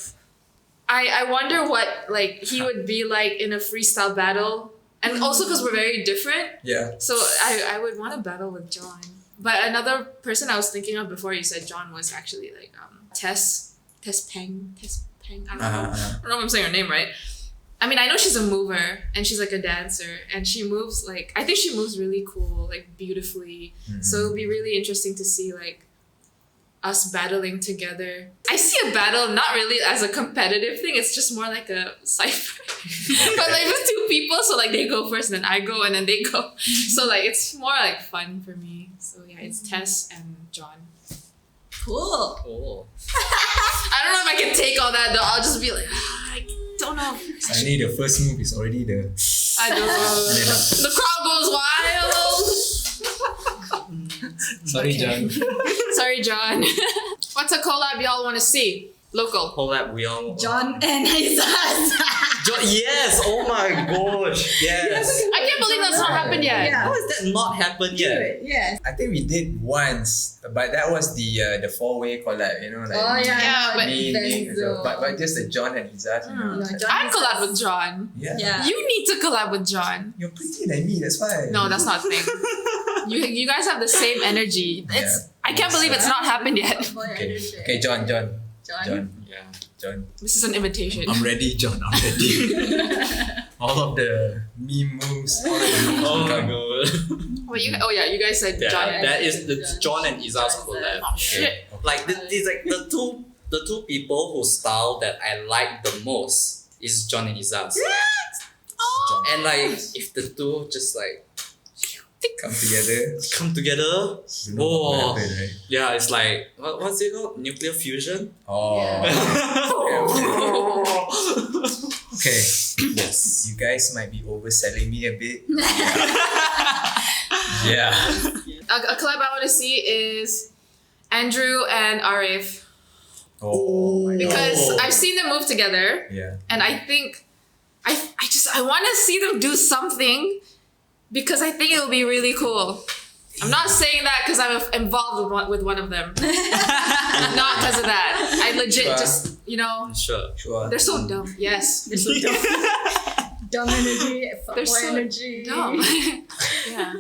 I wonder what like he would be like in a freestyle battle, and also because we're very different. Yeah. So I would want to battle with John. But another person I was thinking of before you said John was actually like Tess Peng. I don't know. I don't know if I'm saying her name right. I mean, I know she's a mover and she's like a dancer, and she moves like, I think she moves really cool, like beautifully. So it'll be really interesting to see like us battling together. I see a battle not really as a competitive thing, it's just more like a cipher. But like with two people, so like they go first and then I go and then they go. So like it's more like fun for me. So yeah, it's Tess and John. Cool. Cool. I don't know if I can take all that though. I'll just be like, I don't know. Suddenly the first move is already the. I don't know. The crowd goes wild. Sorry, Okay. John. Sorry, John. What's a collab y'all want to see? Local. Collab, we all. John and Isas. Yes! Oh my gosh! Yes! I can't believe that's not happened yet. How Yeah. has that not happened yet? Good. Yes. I think we did once, but that was the four-way collab, you know, like Oh yeah. Yeah, but me, Nick, Benzo. but just the John and Izzat, you know. No, John I'd Isas. collab with John. Yeah. Yeah. You need to collab with John. You're prettier than me, that's why. No, that's not a thing. You guys have the same energy. It's Yeah. I can't believe it's not happened yet. Boy, Okay, energy. okay, John. John. Yeah. This is an invitation. I'm ready, John. I'm ready. All of the meme moves. All of the memes Oh will my come. god. Well, you guys said Yeah, John. that is the John and Iza's John collab. Oh shit. Like these like the two people whose style that I like the most is John and Iza's. John. And like if the two just like Come together. come together, You know what will Oh. happen, right? yeah, it's like what's it called? Nuclear fusion? Oh. Okay. Yes. You guys might be overselling me a bit. Yeah. A collab I want to see is Andrew and Arif, Oh my because Oh. I've seen them move together, Yeah. and I think I want to see them do something, because I think it will be really cool. I'm not saying that because I'm involved with one of them. Not because of that. I legit Sure. just, Sure. Sure. they're so dumb. Yes. They're so dumb. Dumb energy. They're Fuckboy so energy. dumb. Yeah.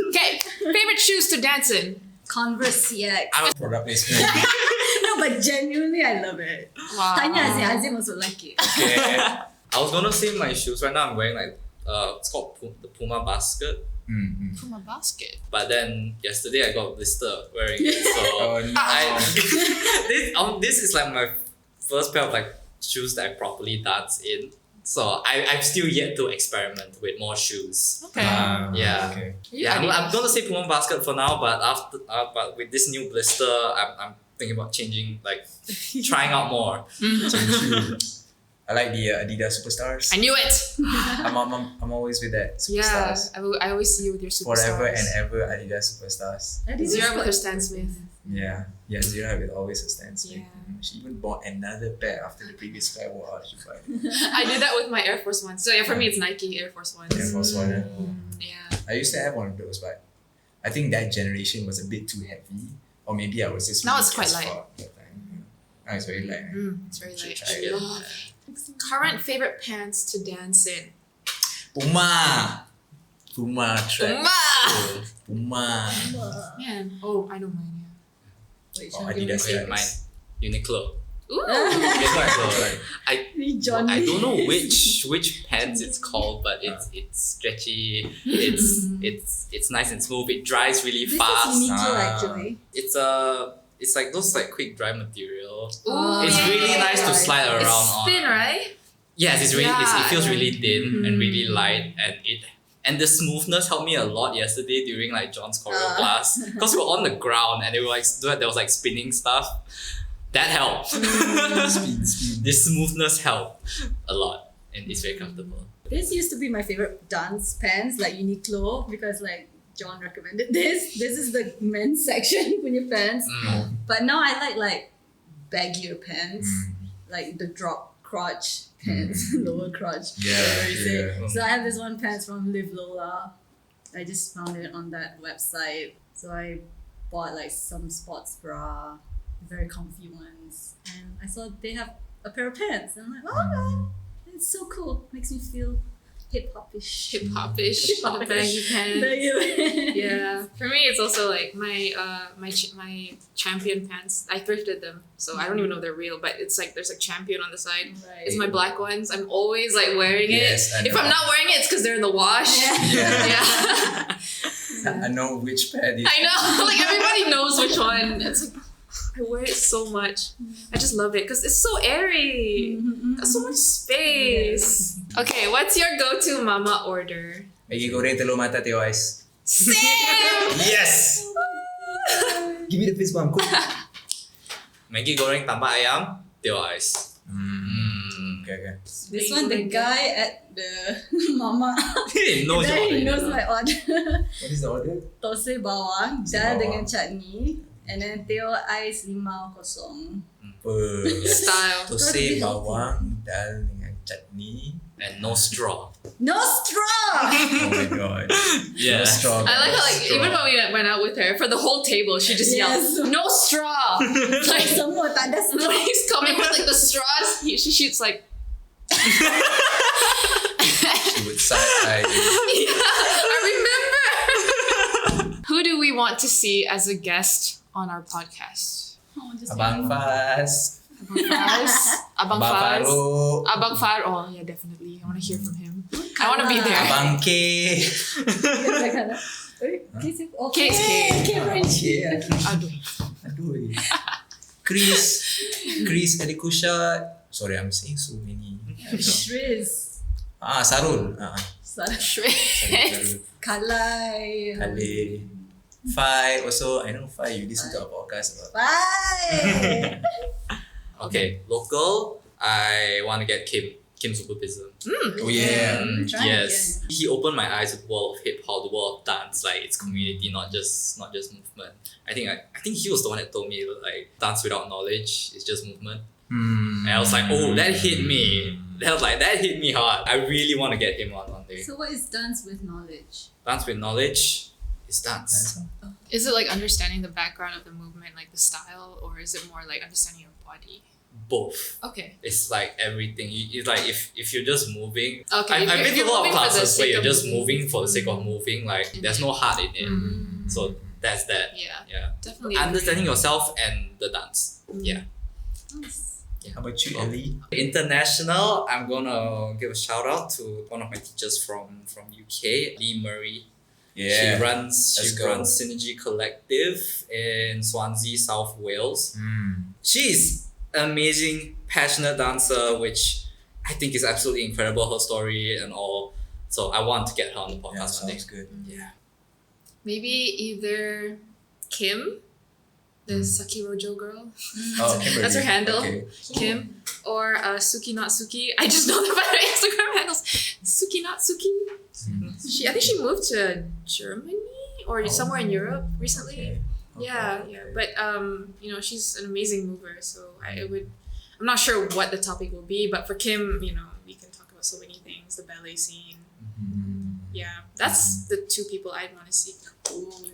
Okay. Favorite shoes to dance in? Converse CX. Product placement. No, but genuinely, I love it. Wow. Tanya Azim also like it. Okay. I was gonna say my shoes. Right now I'm wearing like it's called the Puma basket. Mm-hmm. From a basket. But then yesterday I got a blister wearing it. So Oh no. this is like my first pair of like shoes that I properly dance in. So I'm still yet to experiment with more shoes. Okay. Yeah. Okay. Yeah, I'm gonna say Puma basket for now, but but with this new blister, I'm thinking about changing, like trying out more. I like the Adidas Superstars. I knew it. I'm always with that. Yeah. Superstars. I always see you with your superstars. Forever and ever Adidas Superstars. Zero with her Stan Smith. Yeah. Yeah, Zira will always a Stan Smith. Yeah. She even bought another pair after the previous pair wore out. She bought I did that with my Air Force Ones. So yeah, for me it's Nike Air Force Ones. Air Force One. Yeah. I used to have one of those, but I think that generation was a bit too heavy. Or maybe I was just Now really it's quite as light. fuck that time. Now it's very light. It's very Should light. try I it. love it. Current favorite pants to dance in? Puma track. Uma! Puma. Man. Oh, I know mine. Wait, Oh, shall I give Adidas, you Okay, yeah. mine Uniqlo. Yeah. Ooh. Uniqlo. Johnny. I don't know which pants it's called, but it's stretchy. It's nice and smooth. It dries really This fast. is Uniqlo Ah. actually. It's like those like quick dry material. Ooh, It's yeah, really yeah, nice yeah. to slide around It's on. thin, right? Yes, it's really Yeah, it feels I really like- thin and really light, and the smoothness helped me a lot yesterday during like John's choreo class, because we were on the ground and they were like there was like spinning stuff. That helped. Speed. The smoothness helped a lot, and it's very comfortable. This used to be my favorite dance pants, like Uniqlo, because like John recommended this. This is the men's section for your pants. Mm. But now I like baggier pants, like the drop crotch pants, lower crotch. whatever you say. Yeah. So I have this one pants from Live Lola. I just found it on that website. So I bought like some sports bra, very comfy ones, and I saw they have a pair of pants, and I'm like, oh, it's so cool. Makes me feel hip hopish. Hip hopish, the baggy pants. Baggy. Yeah, for me it's also like my champion pants. I thrifted them, so I don't even know if they're real, but it's like there's like champion on the side. Right. It's my black ones. I'm always like wearing Yes, I it. If know. I'm not wearing it, it's because they're in the wash. Yeah. Yeah. I know which pair this. I know. Like everybody knows which one. It's like I wear it so much. I just love it because it's so airy. Got so much space. Okay, what's your go-to mama order? Maggi goreng telur mata teh ais. Same. Yes. Give me the fist bump. Cool. Maggi goreng tambah ayam, teh ais. Okay. This one, the guy at the mama. He knows your Then order. he knows my order. What is the order? Tose bawang, Tose dal bawang. dengan chutney, and then teh ais 5-0. Style. Tose bawang, dal dengan chutney. And no straw. No straw! Oh my god. Yeah. No straw. I like how like straw. even when we went out with her for the whole table, she just Yes. yelled, "No straw!" Like Semua tak ada straw. when he's coming with like the straws, she shoots like. She would side-eye you. I remember. Who do we want to see as a guest on our podcast? Oh, just Abang Faz. Abang Abang Faz. Farouk. Abang Far. Oh yeah, definitely. I want to hear from him. I want to be there. Abang K. Okay, French. Yeah. Aduh. Aduh. Chris Alikusha. Sorry, I'm saying so many. Shriz. Sarul. Shred. Kalai. Kale. Fai also. I know Fai, you listen to our podcast about. Bye! Okay, local, I want to get Kim Supervism. Oh yeah. Try Yes, he opened my eyes to the world of hip hop, the world of dance, like it's community, not just movement. I think he was the one that told me like dance without knowledge is just movement. And I was like, oh, that hit me. That hit me hard. I really want to get him on one day. So what is dance with knowledge? Dance with knowledge is dance. Is it like understanding the background of the movement, like the style, or is it more like understanding your body? Both. Okay. It's like everything. It's like if you're just moving. Okay. I've been to a lot of classes where you're just moving. moving for the sake of moving. Like there's no heart in it. So that's that. Yeah. Yeah. Definitely. Understanding yourself and the dance. Yeah. Nice. How about you, Ellie? International, I'm gonna give a shout out to one of my teachers from UK, Lee Murray. Yeah. She runs Let's go. Synergy Collective in Swansea, South Wales. Mm. She's an amazing, passionate dancer, which I think is absolutely incredible, her story and all. So I want to get her on the Yeah, podcast one day. sounds good. Yeah. Maybe either Kim, the Saki Rojo girl, Oh, That's her Kimberly. handle. Okay. Kim, or Suki Not Suki. I just know them by their Instagram handles. Suki Not Suki. I think she moved to Germany or somewhere in Europe recently. Okay. Yeah. But she's an amazing mover. So I'm not sure what the topic will be, but for Kim, we can talk about so many things. The ballet scene. Yeah, that's the two people I'd want to see.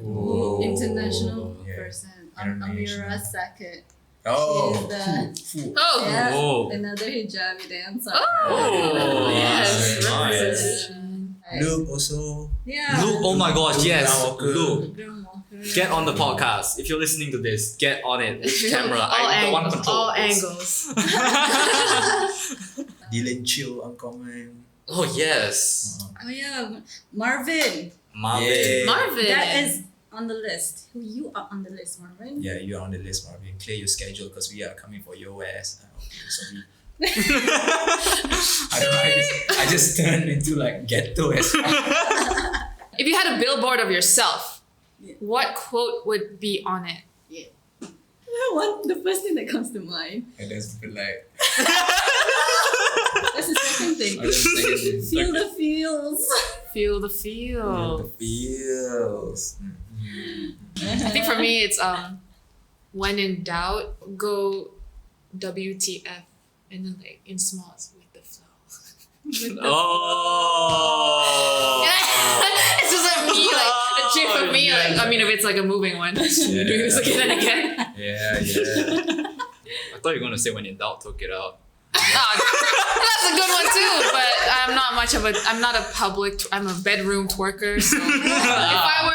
Oh. International Yeah. person. International. Amira Sackett. Oh. She is the Fu. Oh, yeah, Oh. another hijabi dancer. Oh, yes. nice. Representation. Luke also. Yeah. Luke, oh my gosh, yes. Walker. Luke, Brown Walker. get on the podcast. If you're listening to this, get on it. Which camera? All I don't want angles. control. All of this. angles. Dylan Chiu, Uncommon. Oh yes. Oh yeah, Marvin. Marvin. Yeah. Marvin. That is on the list. You are on the list, Marvin. Yeah, you're on the list, Marvin. Clear your schedule because we are coming for your ass. Okay, sorry. I don't know. I just turned into like ghetto as well. If you had a billboard of yourself, Yeah. what quote would be on it? What the first thing that comes to mind? And that's be like. That's the second thing. I just second this. Feel the feels. Feel the Feel the feel. feels. I think for me, it's when in doubt, go WTF, and then like in smalls with the flow. Oh. It's just like me like cheer for me. yeah. Like, I mean, if it's like a moving one, doing this again and again. Yeah. I thought you were gonna say when in doubt, took it out. That's a good one too. But I'm not a public. I'm a bedroom twerker. So if I were,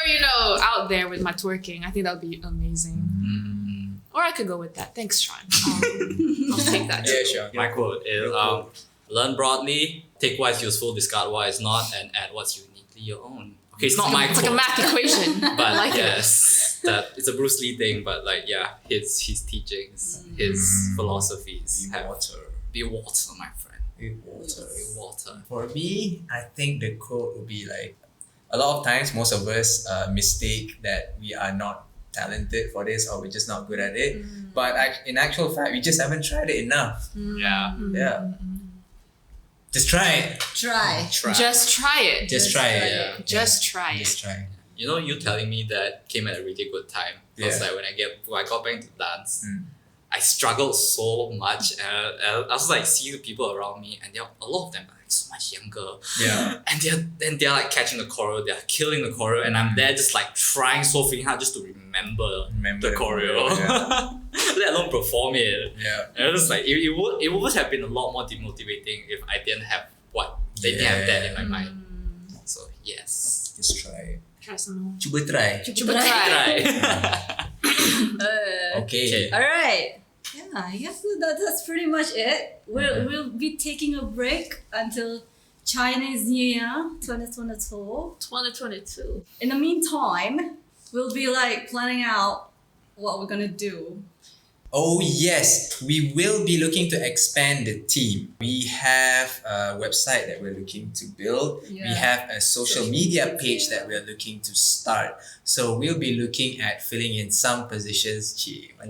out there with my twerking, I think that would be amazing. Or I could go with that. Thanks, Sean. I'll take that. Yeah, sure. My quote is learn broadly, take what's useful, discard what is not, and add what's uniquely your own. Okay, it's not my It's quote. like a math equation. But I like it. yes, that it's a Bruce Lee thing, but like his teachings, his philosophies be water, my friend. Be water. For me, I think the quote would be like, a lot of times most of us mistake that we are not talented for this or we're just not good at it. But in actual fact, we just haven't tried it enough. Yeah. Yeah. Just try it. Try. Just try it. Just try it. Yeah. Just try Just it. try it. You telling me that came at a really good time. Because Yeah. like when I got back to dance, Mm. I struggled so much, and I was like seeing the people around me, and a lot of them are like so much younger, Yeah. and they're like catching the choreo, they're killing the choreo, and I'm there just like trying so freaking hard just to remember Remember the choreo, let alone perform it. Yeah. And it was like it would have been a lot more demotivating if I didn't have they didn't have that in my mind. So yes, Just try it. Try some more. Cuba try. Cuba try. try. Okay. All right. Yeah, I guess that's pretty much it. We'll be taking a break until Chinese New Year 2022. 2022. In the meantime, we'll be like planning out what we're gonna do. Oh yes, we will be looking to expand the team. We have a website that we're looking to build. We Yeah. have a social media page that we're looking to start. So we'll be looking at filling in some positions.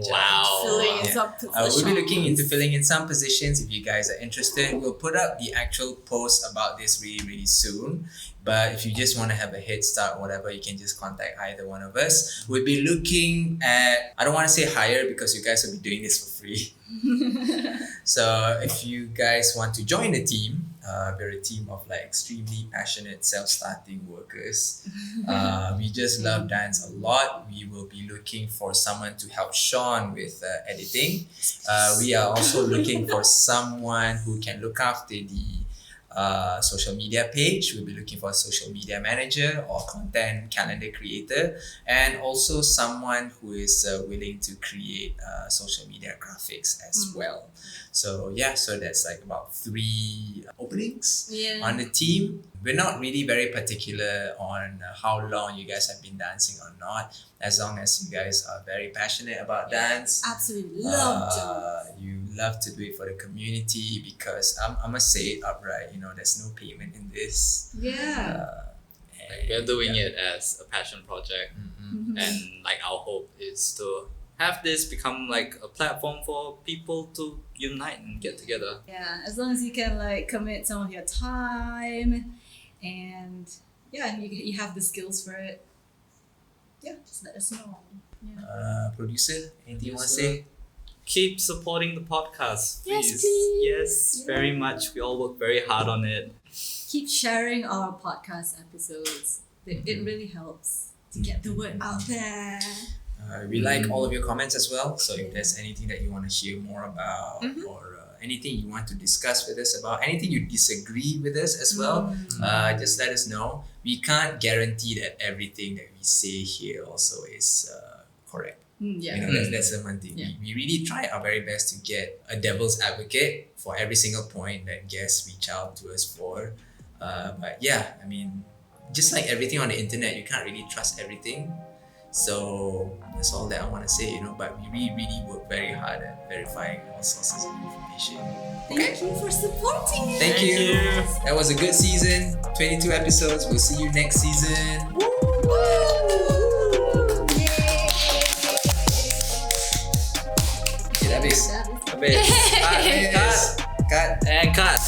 Wow. Filling in Yeah. some We'll be looking into positions. filling in some positions. If you guys are interested, we'll put up the actual post about this really, really soon. But if you just want to have a head start or whatever, you can just contact either one of us. We'll be looking at, I don't want to say hire because you guys will be doing this for free. So if you guys want to join the team, we're a team of like extremely passionate self-starting workers. We just love dance a lot. We will be looking for someone to help Sean with editing. We are also looking for someone who can look after the social media page. We'll be looking for a social media manager or content calendar creator, and also someone who is willing to create social media graphics as well. So so that's like about 3 openings on the team. We're not really very particular on how long you guys have been dancing or not, as long as you guys are very passionate about dance. Absolutely love to. You love to do it for the community, because I must say it upright, there's no payment in this. Yeah. Like, we're doing it as a passion project, and like our hope is to have this become like a platform for people to unite and get together. Yeah, as long as you can like commit some of your time, and you have the skills for it. Yeah, just let us know. Yeah. Producer, anything you want to say? Keep supporting the podcast, Yes, please. please. Yes, very much. We all work very hard on it. Keep sharing our podcast episodes. It really helps to get the word out there. We like all of your comments as well. So if there's anything that you want to hear more about, or anything you want to discuss with us about, anything you disagree with us as well, just let us know. We can't guarantee that everything that we say here also is correct. Yeah. That's the one thing. Yeah. We really try our very best to get a devil's advocate for every single point that guests reach out to us for. But yeah, I mean, just like everything on the internet, you can't really trust everything. So that's all that I want to say, but we really work very hard at verifying all sources of information. Thank you for supporting us. Thank you. That was a good season. 22 episodes. We'll see you next season. Woo! Yay! Okay, habis. That is Habis. Cut. And cut.